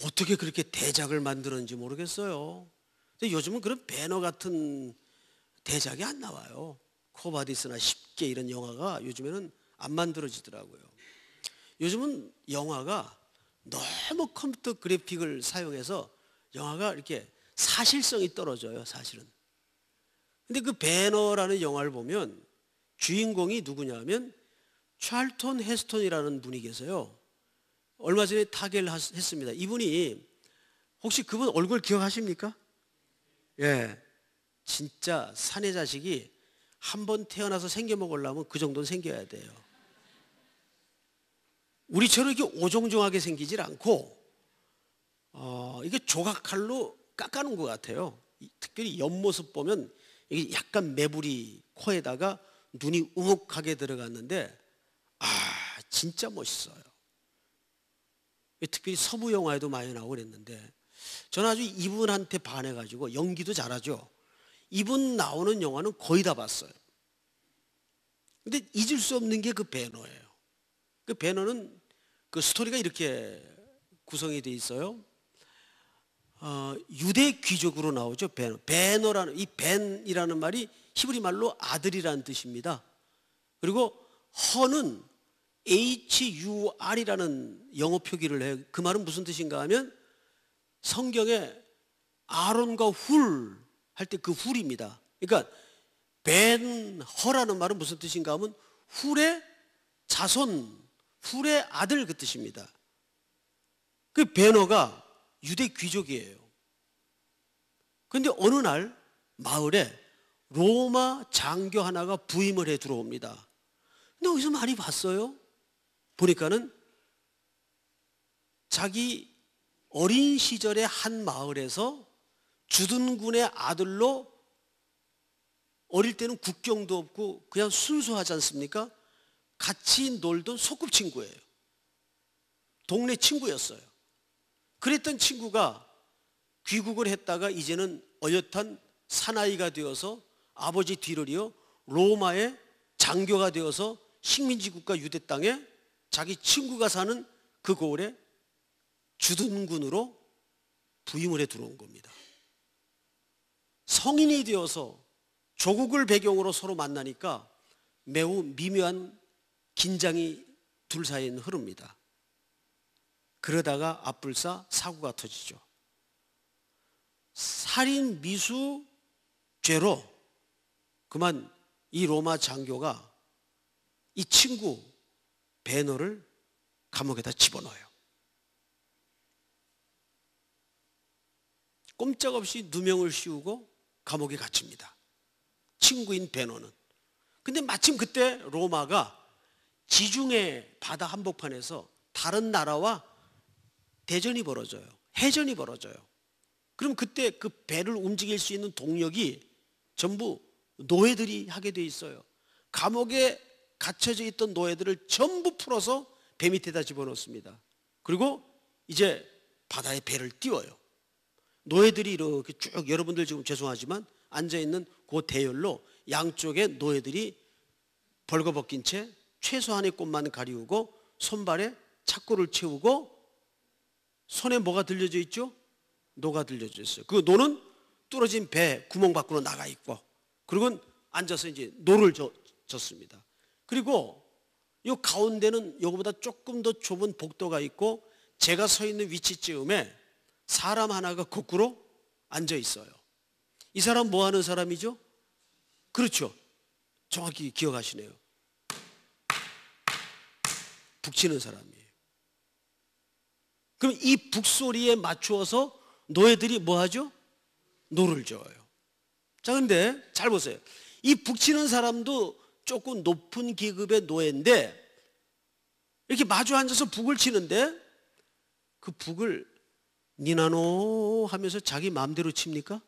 어떻게 그렇게 대작을 만들었는지 모르겠어요. 근데 요즘은 그런 배너 같은 대작이 안 나와요. 코바디스나 10개 이런 영화가 요즘에는 안 만들어지더라고요. 요즘은 영화가 너무 컴퓨터 그래픽을 사용해서 영화가 이렇게 사실성이 떨어져요, 사실은. 근데 그 배너라는 영화를 보면 주인공이 누구냐면 찰턴 헤스턴이라는 분이 계세요. 얼마 전에 타계를 했습니다. 이분이 혹시 그분 얼굴 기억하십니까? 예, 진짜 사내 자식이 한 번 태어나서 생겨 먹으려면 그 정도는 생겨야 돼요. 우리처럼 이렇게 오종종하게 생기질 않고 이게 조각칼로 깎아놓은 것 같아요. 특별히 옆모습 보면 이게 약간 매부리 코에다가 눈이 우묵하게 들어갔는데 진짜 멋있어요. 특별히 서부 영화에도 많이 나오고 그랬는데 저는 아주 이분한테 반해가지고 연기도 잘하죠. 이분 나오는 영화는 거의 다 봤어요. 근데 잊을 수 없는 게 그 배너예요. 그 배너는 그 스토리가 이렇게 구성이 돼 있어요. 유대 귀족으로 나오죠. 배너. 배너라는 이 벤이라는 말이 히브리 말로 아들이라는 뜻입니다. 그리고 허는 HUR이라는 영어 표기를 해요. 그 말은 무슨 뜻인가 하면 성경에 아론과 훌 할 때 그 훌입니다. 그러니까 벤허라는 말은 무슨 뜻인가 하면 훌의 자손, 훌의 아들 그 뜻입니다. 그 벤허가 유대 귀족이에요. 그런데 어느 날 마을에 로마 장교 하나가 부임을 해 들어옵니다. 근데 어디서 많이 봤어요? 보니까는 자기 어린 시절의 한 마을에서 주둔군의 아들로 어릴 때는 국경도 없고 그냥 순수하지 않습니까? 같이 놀던 소꿉친구예요. 동네 친구였어요. 그랬던 친구가 귀국을 했다가 이제는 어엿한 사나이가 되어서 아버지 뒤를 이어 로마의 장교가 되어서 식민지 국가 유대 땅에 자기 친구가 사는 그 고을에 주둔군으로 부임을 해 들어온 겁니다. 성인이 되어서 조국을 배경으로 서로 만나니까 매우 미묘한 긴장이 둘 사이에는 흐릅니다. 그러다가 앞불사 사고가 터지죠. 살인 미수 죄로 그만 이 로마 장교가 이 친구 베너를 감옥에다 집어넣어요. 꼼짝없이 누명을 씌우고 감옥에 갇힙니다. 친구인 베너는. 근데 마침 그때 로마가 지중해 바다 한복판에서 다른 나라와 대전이 벌어져요. 해전이 벌어져요. 그럼 그때 그 배를 움직일 수 있는 동력이 전부 노예들이 하게 돼 있어요. 감옥에 갇혀져 있던 노예들을 전부 풀어서 배 밑에다 집어넣습니다. 그리고 이제 바다에 배를 띄워요. 노예들이 이렇게 쭉, 여러분들 지금 죄송하지만 앉아있는 그 대열로 양쪽에 노예들이 벌거벗긴 채 최소한의 꽃만 가리우고 손발에 착고를 채우고 손에 뭐가 들려져 있죠? 노가 들려져 있어요. 그 노는 뚫어진 배 구멍 밖으로 나가 있고, 그리고 앉아서 이제 노를 젓습니다. 그리고 이 가운데는 요거보다 조금 더 좁은 복도가 있고 제가 서 있는 위치쯤에 사람 하나가 거꾸로 앉아 있어요. 이 사람 뭐 하는 사람이죠? 그렇죠. 정확히 기억하시네요. 북치는 사람이에요. 그럼 이 북소리에 맞추어서 노예들이 뭐 하죠? 노를 저어요. 자, 근데 잘 보세요. 이 북치는 사람도 조금 높은 계급의 노예인데 이렇게 마주 앉아서 북을 치는데 그 북을 니나노 하면서 자기 마음대로 칩니까?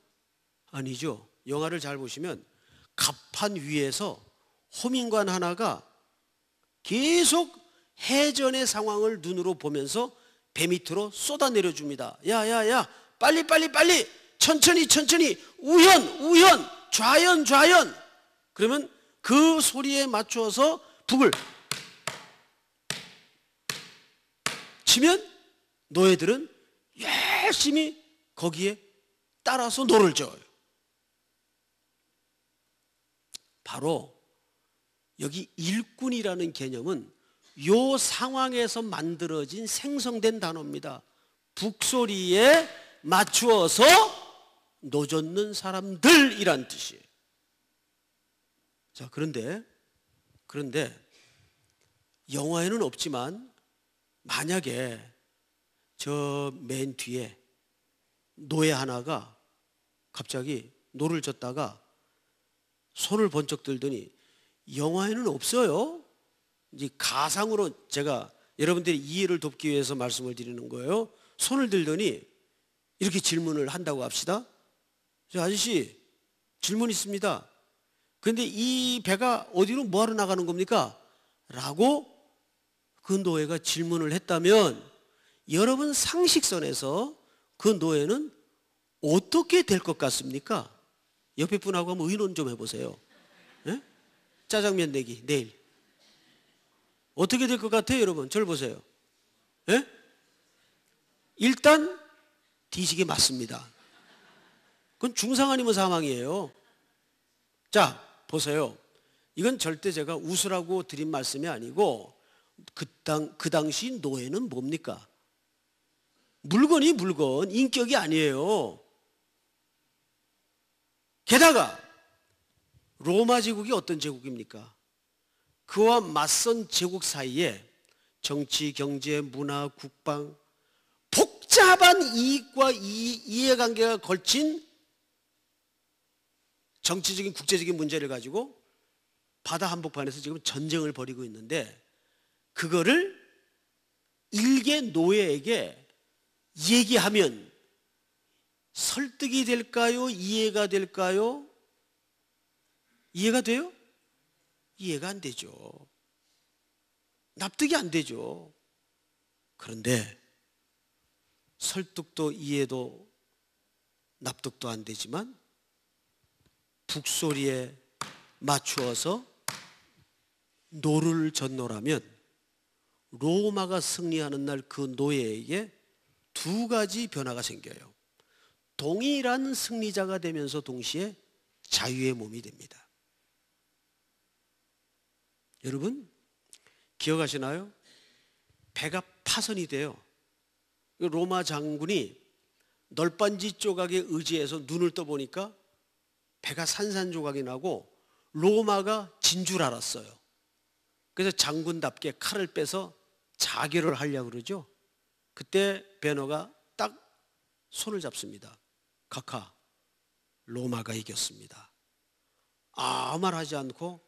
아니죠. 영화를 잘 보시면 갑판 위에서 호민관 하나가 계속 해전의 상황을 눈으로 보면서 배 밑으로 쏟아내려 줍니다. 야야야, 빨리 천천히 우현 좌연. 그러면 그 소리에 맞추어서 북을 치면 노예들은 열심히 거기에 따라서 노를 저어요. 바로 여기 일꾼이라는 개념은 이 상황에서 만들어진 생성된 단어입니다. 북소리에 맞추어서 노젓는 사람들이란 뜻이에요. 자, 그런데 영화에는 없지만 만약에 저 맨 뒤에 노예 하나가 갑자기 노를 젓다가 손을 번쩍 들더니, 영화에는 없어요. 이제 가상으로 제가 여러분들이 이해를 돕기 위해서 말씀을 드리는 거예요. 손을 들더니 이렇게 질문을 한다고 합시다. 저 아저씨, 질문 있습니다. 그런데 이 배가 어디로 뭐하러 나가는 겁니까? 라고 그 노예가 질문을 했다면, 여러분 상식선에서 그 노예는 어떻게 될 것 같습니까? 옆에 분하고 한번 의논 좀 해보세요. 예? 짜장면 내기 내일 어떻게 될 것 같아요? 여러분 저를 보세요. 예? 일단 뒤지게 맞습니다. 그건 중상 아니면 사망이에요. 자 보세요. 이건 절대 제가 웃으라고 드린 말씀이 아니고, 그 당시 노예는 뭡니까? 물건이 물건, 인격이 아니에요. 게다가 로마 제국이 어떤 제국입니까? 그와 맞선 제국 사이에 정치, 경제, 문화, 국방, 복잡한 이익과 이해관계가 걸친 정치적인 국제적인 문제를 가지고 바다 한복판에서 지금 전쟁을 벌이고 있는데, 그거를 일개 노예에게 얘기하면 설득이 될까요? 이해가 될까요? 이해가 돼요? 이해가 안 되죠. 납득이 안 되죠. 그런데 설득도 이해도 납득도 안 되지만 북소리에 맞추어서 노를 젓노라면, 로마가 승리하는 날 그 노예에게 두 가지 변화가 생겨요. 동일한 승리자가 되면서 동시에 자유의 몸이 됩니다. 여러분 기억하시나요? 배가 파선이 돼요. 로마 장군이 널빤지 조각에 의지해서 눈을 떠보니까 배가 산산조각이 나고 로마가 진 줄 알았어요. 그래서 장군답게 칼을 빼서 자결을 하려고 그러죠. 그때 베너가 딱 손을 잡습니다. 카카, 로마가 이겼습니다. 아무 말 하지 않고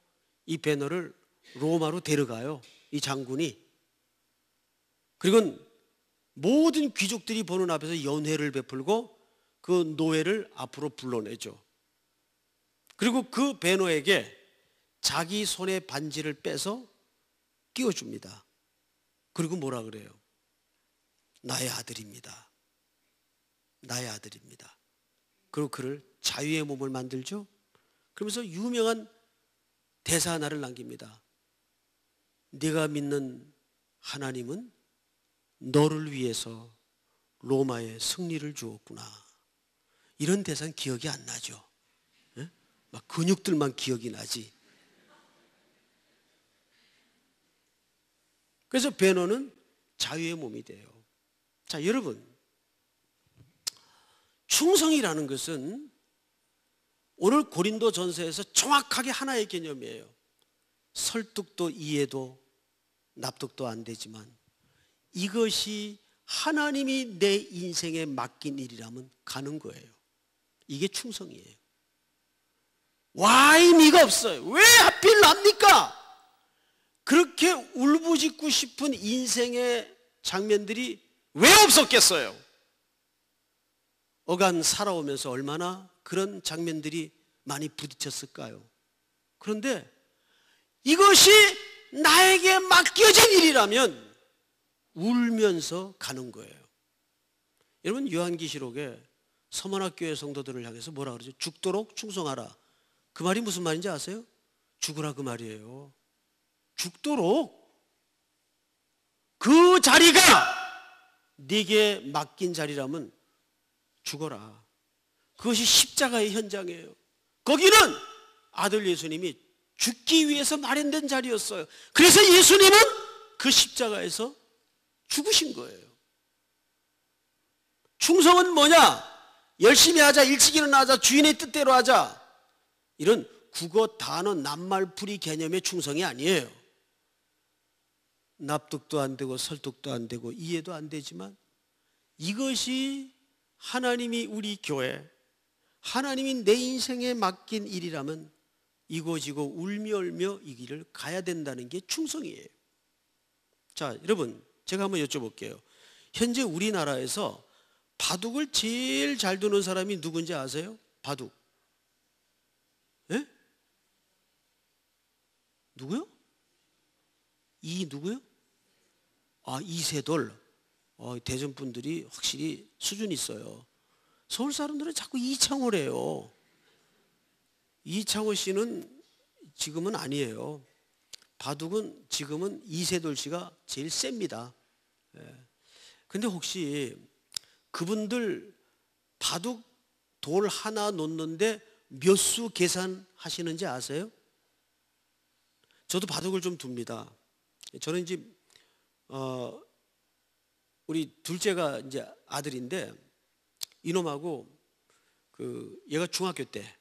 이 베너를 로마로 데려가요. 이 장군이. 그리고 모든 귀족들이 보는 앞에서 연회를 베풀고 그 노예를 앞으로 불러내죠. 그리고 그 베너에게 자기 손에 반지를 빼서 끼워줍니다. 그리고 뭐라 그래요? 나의 아들입니다. 나의 아들입니다. 그리고 그를 자유의 몸을 만들죠. 그러면서 유명한 대사 하나를 남깁니다. 네가 믿는 하나님은 너를 위해서 로마에 승리를 주었구나. 이런 대사는 기억이 안 나죠. 예? 막 근육들만 기억이 나지. 그래서 베너는 자유의 몸이 돼요. 자, 여러분, 충성이라는 것은 오늘 고린도 전서에서 정확하게 하나의 개념이에요. 설득도 이해도 납득도 안 되지만 이것이 하나님이 내 인생에 맡긴 일이라면 가는 거예요. 이게 충성이에요. 와, 의미가 없어요. 왜 하필 납니까? 그렇게 울부짖고 싶은 인생의 장면들이 왜 없었겠어요? 어간 살아오면서 얼마나 그런 장면들이 많이 부딪혔을까요? 그런데 이것이 나에게 맡겨진 일이라면 울면서 가는 거예요. 여러분 요한계시록에 서문학교의 성도들을 향해서 뭐라 그러죠? 죽도록 충성하라. 그 말이 무슨 말인지 아세요? 죽으라 그 말이에요. 죽도록. 그 자리가 네게 맡긴 자리라면 죽어라. 그것이 십자가의 현장이에요. 거기는 아들 예수님이 죽기 위해서 마련된 자리였어요. 그래서 예수님은 그 십자가에서 죽으신 거예요. 충성은 뭐냐? 열심히 하자, 일찍 일어나자, 주인의 뜻대로 하자. 이런 국어, 단어, 낱말풀이 개념의 충성이 아니에요. 납득도 안 되고 설득도 안 되고 이해도 안 되지만 이것이 하나님이 우리 교회, 하나님이 내 인생에 맡긴 일이라면 이고지고 울며 울며 이 길을 가야 된다는 게 충성이에요. 자, 여러분 제가 한번 여쭤볼게요. 현재 우리나라에서 바둑을 제일 잘 두는 사람이 누군지 아세요? 바둑. 예? 누구요? 누구요? 이세돌. 대전 분들이 확실히 수준이 있어요. 서울 사람들은 자꾸 이창호래요. 이창호 씨는 지금은 아니에요. 바둑은 지금은 이세돌 씨가 제일 셉니다. 근데 혹시 그분들 바둑 돌 하나 놓는데 몇 수 계산하시는지 아세요? 저도 바둑을 좀 둡니다. 저는 이제 우리 둘째가 이제 아들인데 이놈하고 얘가 중학교 때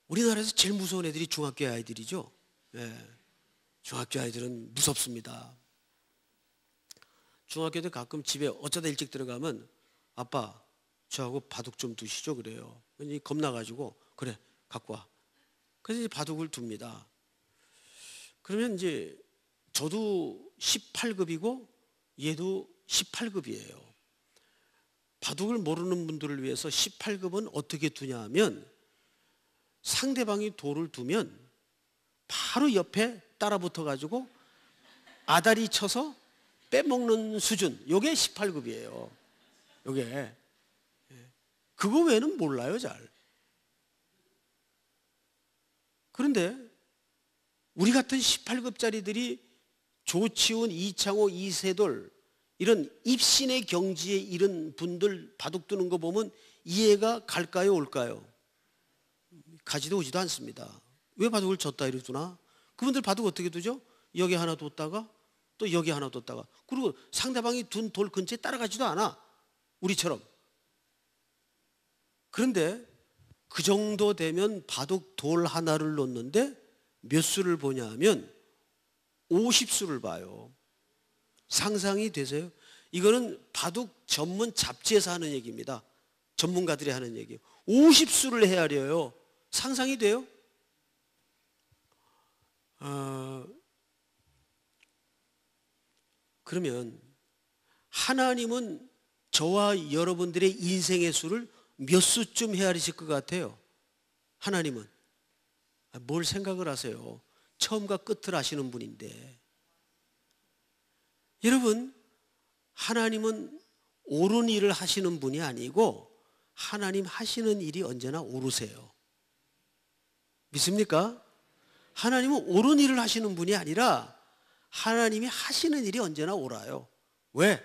우리나라에서 제일 무서운 애들이 중학교 아이들이죠. 중학교 아이들은 무섭습니다. 중학교 때 가끔 집에 어쩌다 일찍 들어가면 아빠 저하고 바둑 좀 두시죠 그래요. 겁나가지고 그래 갖고 와. 그래서 이제 바둑을 둡니다. 그러면 이제 저도 18급이고 얘도 18급이에요. 바둑을 모르는 분들을 위해서 18급은 어떻게 두냐 하면 상대방이 돌을 두면 바로 옆에 따라 붙어가지고 아다리 쳐서 빼먹는 수준. 요게 18급이에요. 요게. 그거 외에는 몰라요 잘. 그런데 우리 같은 18급짜리들이 조치훈, 이창호, 이세돌 이런 입신의 경지에 이른 분들 바둑 두는 거 보면 이해가 갈까요 올까요? 가지도 오지도 않습니다. 왜 바둑을 졌다 이리 두나? 그분들 바둑 어떻게 두죠? 여기 하나 뒀다가 또 여기 하나 뒀다가 그리고 상대방이 둔 돌 근처에 따라가지도 않아. 우리처럼. 그런데 그 정도 되면 바둑 돌 하나를 놓는데 몇 수를 보냐 하면 50수를 봐요. 상상이 되세요? 이거는 바둑 전문 잡지에서 하는 얘기입니다. 전문가들이 하는 얘기예요. 50수를 헤아려요. 상상이 돼요? 그러면 하나님은 저와 여러분들의 인생의 수를 몇 수쯤 헤아리실 것 같아요? 하나님은 뭘 생각을 하세요? 처음과 끝을 아시는 분인데. 여러분, 하나님은 옳은 일을 하시는 분이 아니고 하나님 하시는 일이 언제나 옳으세요. 믿습니까? 하나님은 옳은 일을 하시는 분이 아니라 하나님이 하시는 일이 언제나 옳아요. 왜?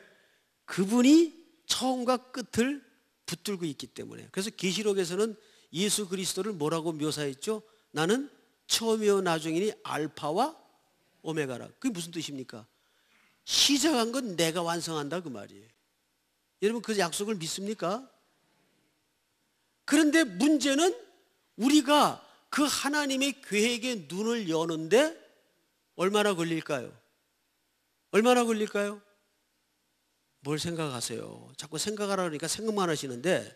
그분이 처음과 끝을 붙들고 있기 때문에. 그래서 계시록에서는 예수 그리스도를 뭐라고 묘사했죠? 나는 처음이요 나중이니 알파와 오메가라. 그게 무슨 뜻입니까? 시작한 건 내가 완성한다 그 말이에요. 여러분 그 약속을 믿습니까? 그런데 문제는 우리가 그 하나님의 계획에 눈을 여는데 얼마나 걸릴까요? 얼마나 걸릴까요? 뭘 생각하세요? 자꾸 생각하라 그러니까 생각만 하시는데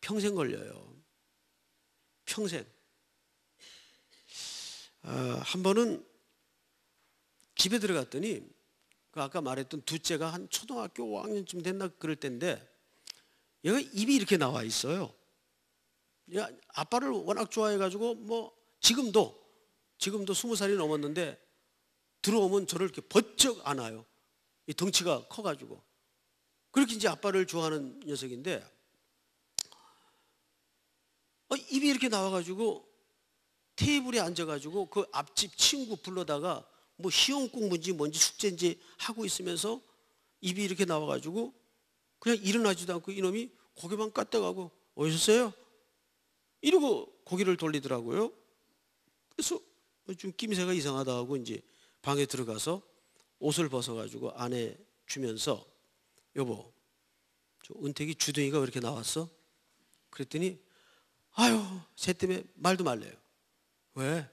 평생 걸려요. 평생. 한 번은 집에 들어갔더니 그 아까 말했던 둘째가 한 초등학교 5학년쯤 됐나 그럴 때인데 얘가 입이 이렇게 나와 있어요. 얘가 아빠를 워낙 좋아해가지고 뭐 지금도 20살이 넘었는데 들어오면 저를 이렇게 번쩍 안아요. 이 덩치가 커가지고. 그렇게 이제 아빠를 좋아하는 녀석인데 입이 이렇게 나와가지고 테이블에 앉아가지고 그 앞집 친구 불러다가 뭐 시험 공부인지 뭔지 숙제인지 하고 있으면서 입이 이렇게 나와가지고 그냥 일어나지도 않고 이놈이 고개만 까딱하고 오셨어요? 이러고 고개를 돌리더라고요. 그래서 좀 낌새가 이상하다 하고 이제 방에 들어가서 옷을 벗어가지고 안에 주면서 여보, 저 은택이 주둥이가 왜 이렇게 나왔어? 그랬더니 아유, 쟤 때문에 말도 말래요. 왜?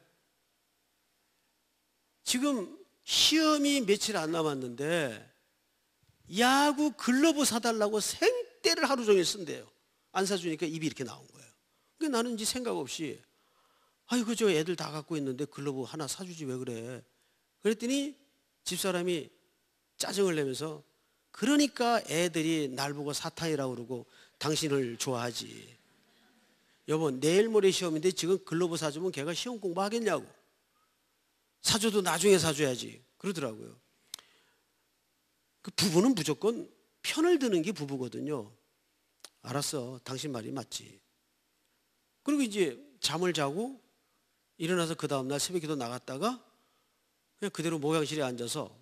지금 시험이 며칠 안 남았는데 야구 글러브 사달라고 생떼를 하루 종일 쓴대요. 안 사주니까 입이 이렇게 나온 거예요. 그러니까 나는 이제 생각 없이 아이고 저 애들 다 갖고 있는데 글러브 하나 사주지 왜 그래. 그랬더니 집사람이 짜증을 내면서 그러니까 애들이 날 보고 사탄이라고 그러고 당신을 좋아하지. 여보 내일 모레 시험인데 지금 글러브 사주면 걔가 시험 공부하겠냐고. 사줘도 나중에 사줘야지 그러더라고요. 그 부부는 무조건 편을 드는 게 부부거든요. 알았어 당신 말이 맞지. 그리고 이제 잠을 자고 일어나서 그 다음날 새벽기도 나갔다가 그냥 그대로 목욕실에 앉아서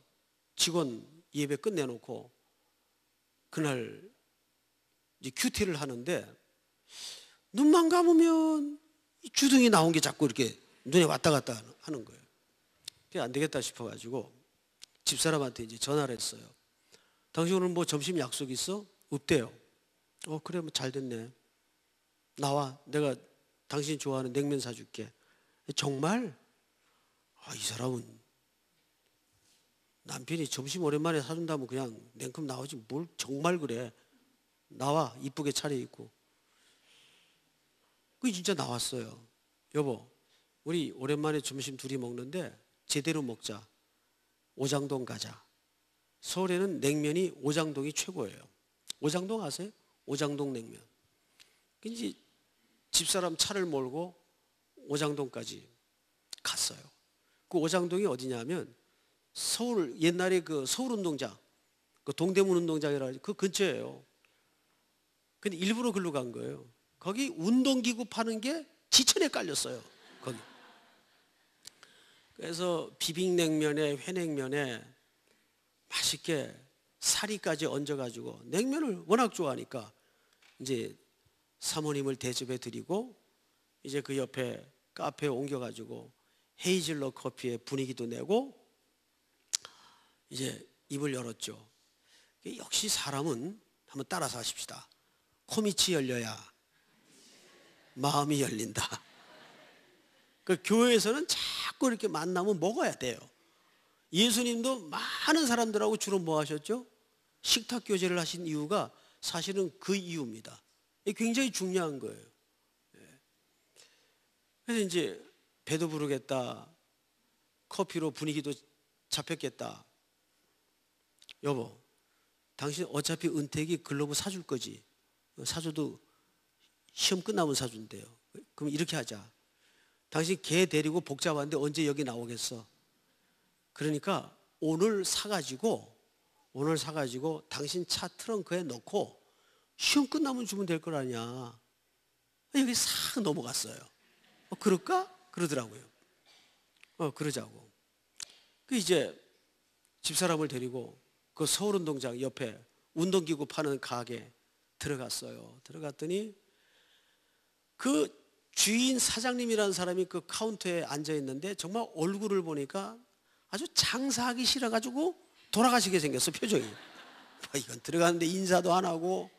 직원 예배 끝내놓고 그날 이제 큐티를 하는데 눈만 감으면 이 주둥이 나온 게 자꾸 이렇게 눈에 왔다 갔다 하는 거예요. 그게 안 되겠다 싶어가지고 집사람한테 이제 전화를 했어요. 당신 오늘 뭐 점심 약속 있어? 없대요. 그래 뭐 잘 됐네. 나와 내가 당신 좋아하는 냉면 사줄게. 정말? 이 사람은 남편이 점심 오랜만에 사준다면 그냥 냉큼 나오지 뭘 정말 그래. 나와 이쁘게 차려입고. 그게 진짜 나왔어요. 여보 우리 오랜만에 점심 둘이 먹는데 제대로 먹자. 오장동 가자. 서울에는 냉면이 오장동이 최고예요. 오장동 아세요? 오장동 냉면. 이제 집사람 차를 몰고 오장동까지 갔어요. 그 오장동이 어디냐면 서울 옛날에 그 서울운동장, 그 동대문 운동장이라 그 근처예요. 근데 일부러 글로 간 거예요. 거기 운동기구 파는 게 지천에 깔렸어요. 거기. 그래서 비빔냉면에 회냉면에 맛있게 사리까지 얹어가지고 냉면을 워낙 좋아하니까 이제 사모님을 대접해 드리고 이제 그 옆에 카페에 옮겨가지고 헤이즐넛 커피에 분위기도 내고 이제 입을 열었죠. 역시 사람은 한번 따라서 하십시다. 코밑이 열려야 마음이 열린다. 그 교회에서는 자꾸 이렇게 만나면 먹어야 돼요. 예수님도 많은 사람들하고 주로 뭐 하셨죠? 식탁 교제를 하신 이유가 사실은 그 이유입니다. 굉장히 중요한 거예요. 그래서 이제 배도 부르겠다. 커피로 분위기도 잡혔겠다. 여보, 당신 어차피 은택이 글러브 사줄 거지. 사줘도 시험 끝나면 사준대요. 그럼 이렇게 하자. 당신 개 데리고 복 잡았는데 언제 여기 나오겠어? 그러니까 오늘 사가지고 당신 차 트렁크에 넣고 시험 끝나면 주면 될 걸 아냐. 여기 싹 넘어갔어요. 그럴까? 그러더라고요. 그러자고. 그 이제 집사람을 데리고 그 서울운동장 옆에 운동기구 파는 가게 들어갔어요. 들어갔더니 그 주인 사장님이라는 사람이 그 카운터에 앉아 있는데 정말 얼굴을 보니까 아주 장사하기 싫어가지고 돌아가시게 생겼어. 표정이. 이건 들어갔는데 인사도 안 하고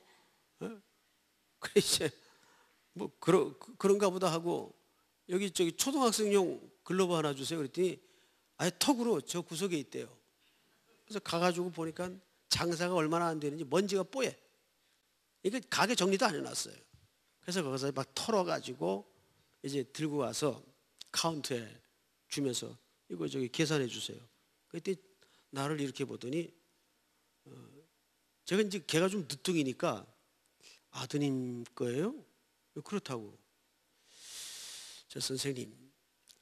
그래 이제 뭐 그런가 보다 하고 여기 저기 초등학생용 글러브 하나 주세요. 그랬더니 아예 턱으로 저 구석에 있대요. 그래서 가가지고 보니까 장사가 얼마나 안 되는지 먼지가 뽀얘. 이게 가게 정리도 안 해놨어요. 그래서 거기서 막 털어가지고 이제 들고 와서 카운터에 주면서 이거 저기 계산해 주세요. 그때 나를 이렇게 보더니 제가 이제 걔가 좀 늦둥이니까 아드님 거예요? 그렇다고. 저 선생님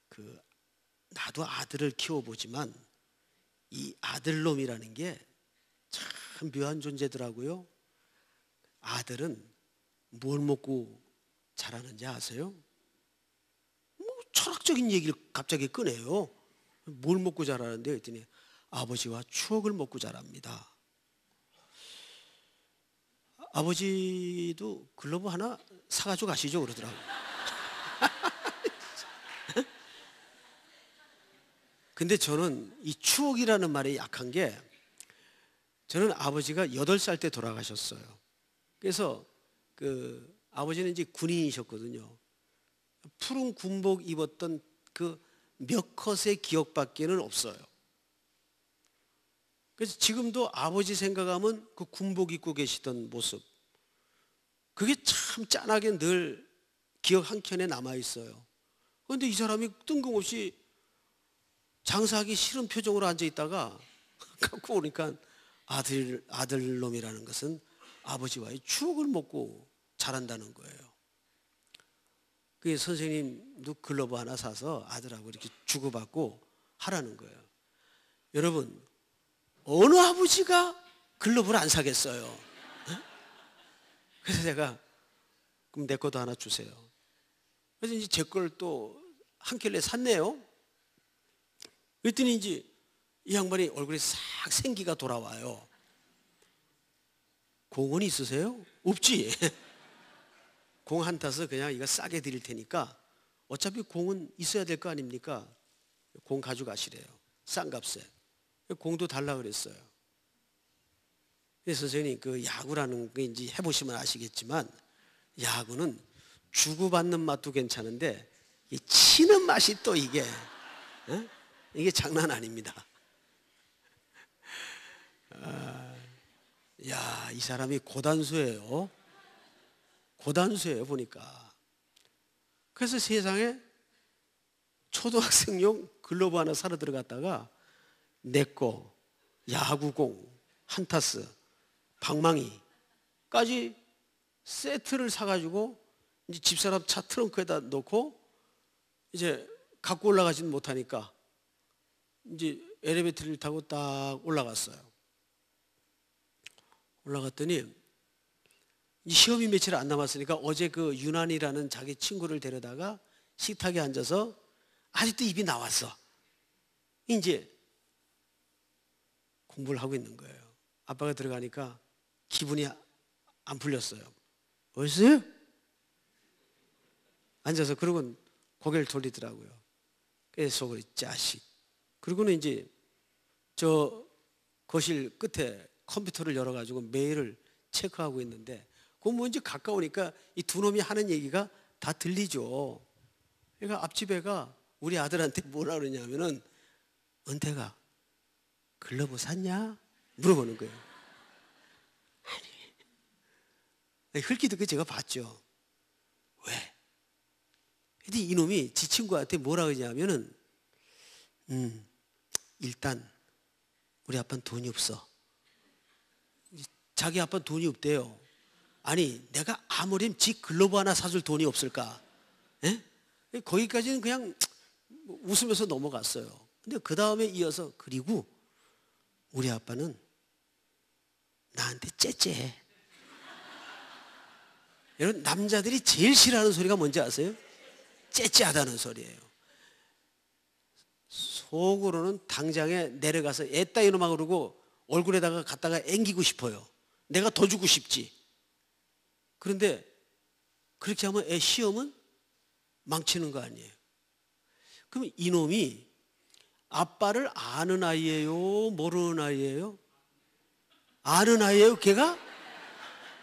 그 나도 아들을 키워보지만 이 아들놈이라는 게 참 묘한 존재더라고요. 아들은 뭘 먹고 자라는지 아세요? 뭐 철학적인 얘기를 갑자기 꺼내요. 뭘 먹고 자라는데 그랬더니 아버지와 추억을 먹고 자랍니다. 아버지도 글러브 하나 사가지고 가시죠 그러더라고요. 근데 저는 이 추억이라는 말이 약한 게 저는 아버지가 8살 때 돌아가셨어요. 그래서 그 아버지는 이제 군인이셨거든요. 푸른 군복 입었던 그 몇 컷의 기억밖에는 없어요. 그래서 지금도 아버지 생각하면 그 군복 입고 계시던 모습, 그게 참 짠하게 늘 기억 한 켠에 남아 있어요. 그런데 이 사람이 뜬금없이 장사하기 싫은 표정으로 앉아 있다가 갖고 오니까 아들놈이라는 것은 아버지와의 추억을 먹고 자란다는 거예요. 그 선생님도 글러브 하나 사서 아들하고 이렇게 주고받고 하라는 거예요. 여러분, 어느 아버지가 글러브를 안 사겠어요? 네? 그래서 제가 그럼 내 것도 하나 주세요. 그래서 이제 제 걸 또 한 켤레 샀네요. 그랬더니 이제 이 양반이 얼굴에 싹 생기가 돌아와요. 공은 있으세요? 없지. 공 한 타서 그냥 이거 싸게 드릴 테니까 어차피 공은 있어야 될 거 아닙니까? 공 가져가시래요. 싼 값에. 공도 달라 그랬어요. 그래서 선생님, 그 야구라는 게 이제 해보시면 아시겠지만 야구는 주고받는 맛도 괜찮은데 이 치는 맛이 또 이게 이게 장난 아닙니다. 야, 이 사람이 고단수예요. 고단수예요 보니까. 그래서 세상에 초등학생용 글러브 하나 사러 들어갔다가 내 거, 야구공, 한타스, 방망이까지 세트를 사가지고 이제 집사람 차 트렁크에다 놓고 이제 갖고 올라가지는 못하니까 이제 엘리베이터를 타고 딱 올라갔어요. 올라갔더니 시험이 며칠 안 남았으니까 어제 그 유난이라는 자기 친구를 데려다가 식탁에 앉아서 아직도 입이 나왔어. 이제 공부를 하고 있는 거예요. 아빠가 들어가니까 기분이 안 풀렸어요. 어딨어요? 앉아서 그러고는 고개를 돌리더라고요. 그래서 속으로 자식. 그리고는 이제 저 거실 끝에 컴퓨터를 열어가지고 메일을 체크하고 있는데 그건 뭐 이제 가까우니까 이 두 놈이 하는 얘기가 다 들리죠. 그러니까 앞집 애가 우리 아들한테 뭐라 그러냐면은 은태가 글러브 샀냐? 물어보는 거예요. 아니, 흘기도 제가 봤죠. 왜? 근데 이놈이 지 친구한테 뭐라 그러냐면은 일단 우리 아빠는 돈이 없어. 자기 아빠는 돈이 없대요. 아니, 내가 아무리 지 글러브 하나 사줄 돈이 없을까? 에? 거기까지는 그냥 웃으면서 넘어갔어요. 근데 그 다음에 이어서 그리고 우리 아빠는 나한테 째째. 여러분, 남자들이 제일 싫어하는 소리가 뭔지 아세요? 째째하다는 소리예요. 속으로는 당장에 내려가서 애따 이놈아 그러고 얼굴에다가 갖다가 앵기고 싶어요. 내가 더 주고 싶지. 그런데 그렇게 하면 애 시험은 망치는 거 아니에요. 그럼 이놈이 아빠를 아는 아이예요? 모르는 아이예요? 아는 아이예요, 걔가?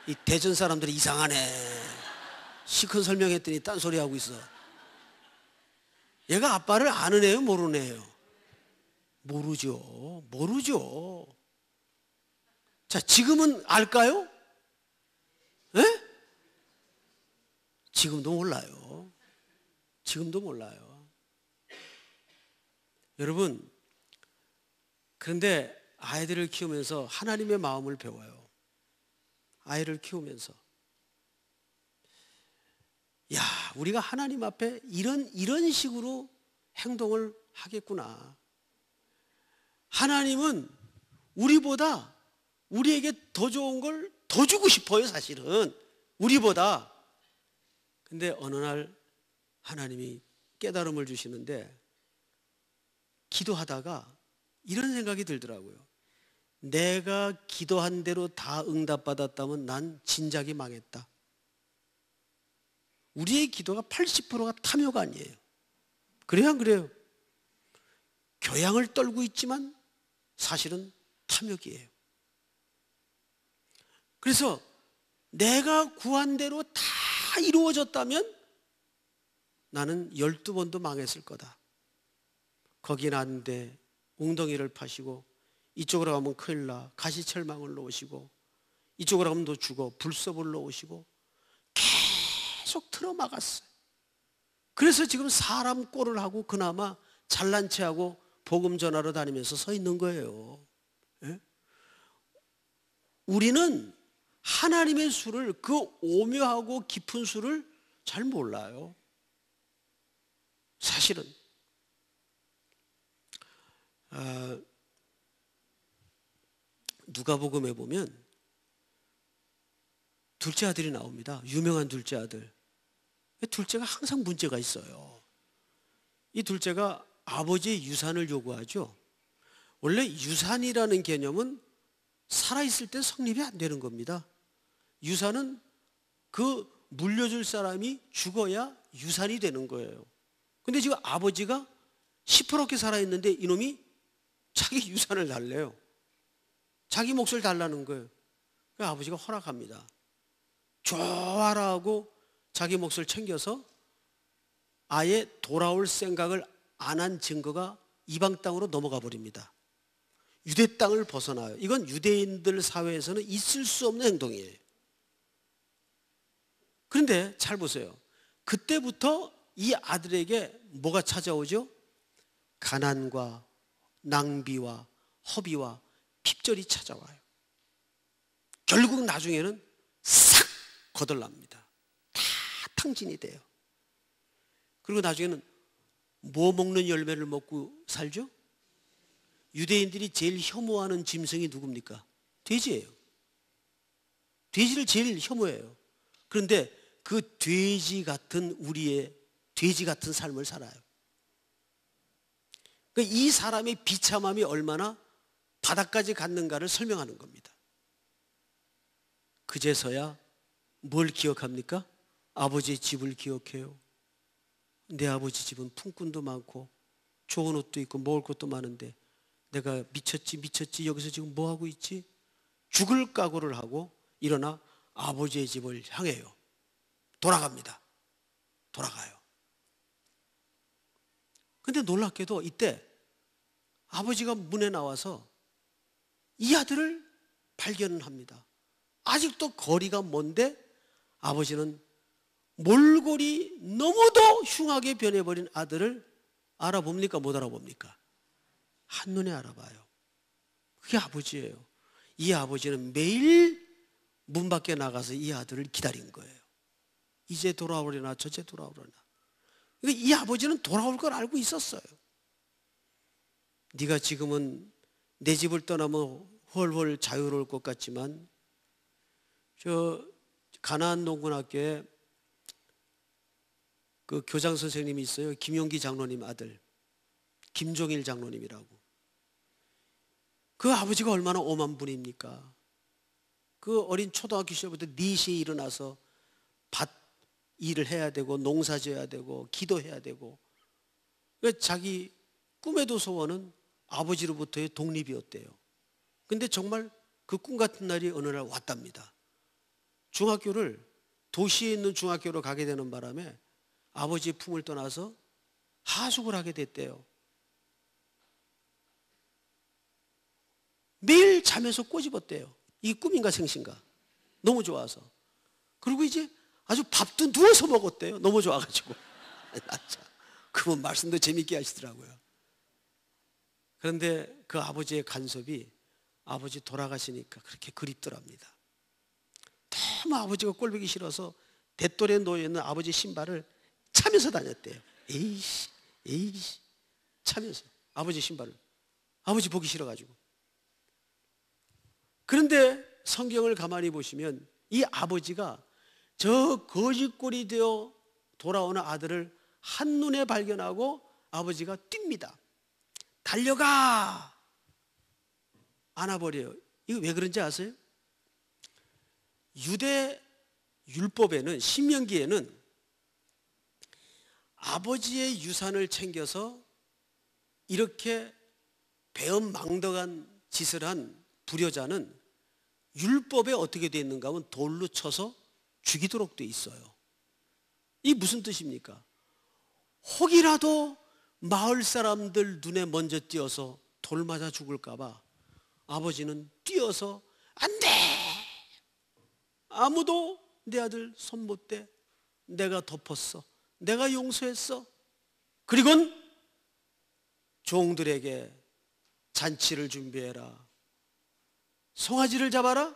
이 대전 사람들이 이상하네. 시큰 설명했더니 딴소리 하고 있어. 얘가 아빠를 아는 애예요, 모르는 애예요? 모르죠. 모르죠. 자, 지금은 알까요? 에? 지금도 몰라요. 지금도 몰라요. 여러분, 그런데 아이들을 키우면서 하나님의 마음을 배워요. 아이를 키우면서. 야, 우리가 하나님 앞에 이런 식으로 행동을 하겠구나. 하나님은 우리보다 우리에게 더 좋은 걸 더 주고 싶어요, 사실은. 우리보다. 근데 어느 날 하나님이 깨달음을 주시는데 기도하다가 이런 생각이 들더라고요. 내가 기도한 대로 다 응답받았다면 난 진작에 망했다. 우리의 기도가 80%가 탐욕 아니에요. 그래요, 안 그래요? 교양을 떨고 있지만 사실은 탐욕이에요. 그래서 내가 구한 대로 다 이루어졌다면 나는 12번도 망했을 거다. 거긴 안 돼. 웅덩이를 파시고, 이쪽으로 가면 큰일 나. 가시철망을 놓으시고, 이쪽으로 가면 너 죽어. 불섭을 놓으시고 계속 틀어막았어요. 그래서 지금 사람 꼴을 하고 그나마 잘난 체하고 복음 전하러 다니면서 서 있는 거예요. 예? 우리는 하나님의 수를, 그 오묘하고 깊은 수를 잘 몰라요. 사실은 누가복음에 보면 둘째 아들이 나옵니다. 유명한 둘째 아들. 둘째가 항상 문제가 있어요. 이 둘째가 아버지의 유산을 요구하죠. 원래 유산이라는 개념은 살아있을 때 성립이 안 되는 겁니다. 유산은 그 물려줄 사람이 죽어야 유산이 되는 거예요. 근데 지금 아버지가 시퍼렇게 살아있는데 이놈이 자기 유산을 달래요. 자기 몫을 달라는 거예요. 그래서 아버지가 허락합니다. 좋아라 하고 자기 몫을 챙겨서 아예 돌아올 생각을 안 한 증거가 이방 땅으로 넘어가 버립니다. 유대 땅을 벗어나요. 이건 유대인들 사회에서는 있을 수 없는 행동이에요. 그런데 잘 보세요. 그때부터 이 아들에게 뭐가 찾아오죠? 가난과 낭비와 허비와 핍절이 찾아와요. 결국 나중에는 싹 거덜납니다. 다 탕진이 돼요. 그리고 나중에는 뭐 먹는 열매를 먹고 살죠? 유대인들이 제일 혐오하는 짐승이 누굽니까? 돼지예요. 돼지를 제일 혐오해요. 그런데 그 돼지 같은 우리의 돼지 같은 삶을 살아요. 그러니까 이 사람의 비참함이 얼마나 바닥까지 갔는가를 설명하는 겁니다. 그제서야 뭘 기억합니까? 아버지의 집을 기억해요. 내 아버지 집은 품꾼도 많고 좋은 옷도 있고 먹을 것도 많은데 내가 미쳤지 여기서 지금 뭐 하고 있지? 죽을 각오를 하고 일어나 아버지의 집을 향해요. 돌아갑니다. 돌아가요. 근데 놀랍게도 이때 아버지가 문에 나와서 이 아들을 발견합니다. 아직도 거리가 먼데 아버지는 몰골이 너무도 흉하게 변해버린 아들을 알아봅니까? 못 알아봅니까? 한눈에 알아봐요. 그게 아버지예요. 이 아버지는 매일 문 밖에 나가서 이 아들을 기다린 거예요. 이제 돌아오려나 저제 돌아오려나. 그러니까 이 아버지는 돌아올 걸 알고 있었어요. 네가 지금은 내 집을 떠나면 훨훨 자유로울 것 같지만 저 가나안 농군학교에 그 교장 선생님이 있어요. 김용기 장로님 아들 김종일 장로님이라고. 그 아버지가 얼마나 엄한 분입니까? 그 어린 초등학교 시절부터 4시에 일어나서 밭 일을 해야 되고 농사 지어야 되고 기도해야 되고, 자기 꿈에도 소원은 아버지로부터의 독립이었대요. 근데 정말 그 꿈 같은 날이 어느 날 왔답니다. 중학교를 도시에 있는 중학교로 가게 되는 바람에 아버지의 품을 떠나서 하숙을 하게 됐대요. 매일 잠에서 꼬집었대요. 이게 꿈인가 생신가 너무 좋아서. 그리고 이제 아주 밥도 누워서 먹었대요. 너무 좋아가지고. 그분 말씀도 재밌게 하시더라고요. 그런데 그 아버지의 간섭이 아버지 돌아가시니까 그렇게 그립더랍니다. 너무 아버지가 꼴보기 싫어서 대돌에 놓여있는 아버지 신발을 차면서 다녔대요. 에이씨 차면서 아버지 신발을. 아버지 보기 싫어가지고. 그런데 성경을 가만히 보시면 이 아버지가 저 거짓골이 되어 돌아오는 아들을 한눈에 발견하고 아버지가 뜁니다. 달려가! 안아버려요. 이거 왜 그런지 아세요? 유대 율법에는, 신명기에는 아버지의 유산을 챙겨서 이렇게 배은망덕한 짓을 한 불효자는 율법에 어떻게 되어 있는가 하면 돌로 쳐서 죽이도록 되어 있어요. 이게 무슨 뜻입니까? 혹이라도 마을 사람들 눈에 먼저 띄어서 돌 맞아 죽을까 봐 아버지는 뛰어서 안 돼! 아무도 내 아들 손 못 대. 내가 덮었어. 내가 용서했어. 그리고는 종들에게 잔치를 준비해라. 송아지를 잡아라.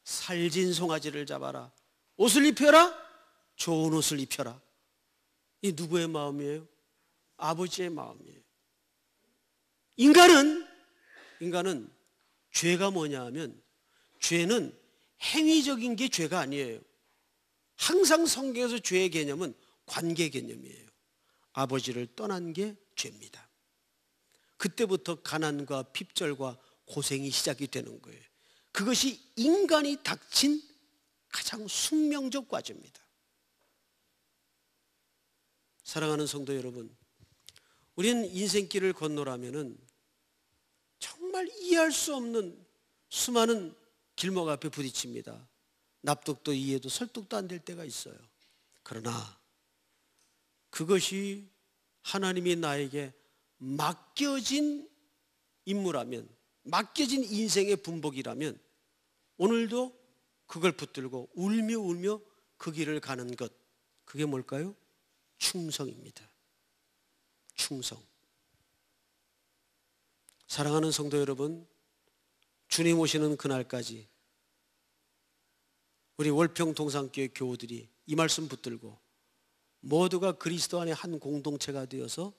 살진 송아지를 잡아라. 옷을 입혀라. 좋은 옷을 입혀라. 이 누구의 마음이에요? 아버지의 마음이에요. 인간은 죄가 뭐냐 하면 죄는 행위적인 게 죄가 아니에요. 항상 성경에서 죄의 개념은 관계 개념이에요. 아버지를 떠난 게 죄입니다. 그때부터 가난과 핍절과 고생이 시작이 되는 거예요. 그것이 인간이 닥친 가장 숙명적 과제입니다. 사랑하는 성도 여러분, 우리는 인생길을 건너라면은 정말 이해할 수 없는 수많은 길목 앞에 부딪힙니다. 납득도 이해도 설득도 안 될 때가 있어요. 그러나 그것이 하나님이 나에게 맡겨진 임무라면, 맡겨진 인생의 분복이라면 오늘도 그걸 붙들고 울며 그 길을 가는 것, 그게 뭘까요? 충성입니다. 충성. 사랑하는 성도 여러분, 주님 오시는 그날까지 우리 월평 동산교회 교우들이 이 말씀 붙들고 모두가 그리스도 안에 한 공동체가 되어서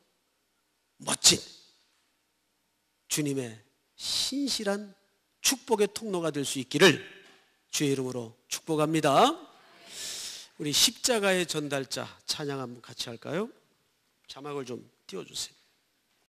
멋진 주님의 신실한 축복의 통로가 될 수 있기를 주의 이름으로 축복합니다. 우리 십자가의 전달자 찬양 한번 같이 할까요? 자막을 좀 띄워주세요.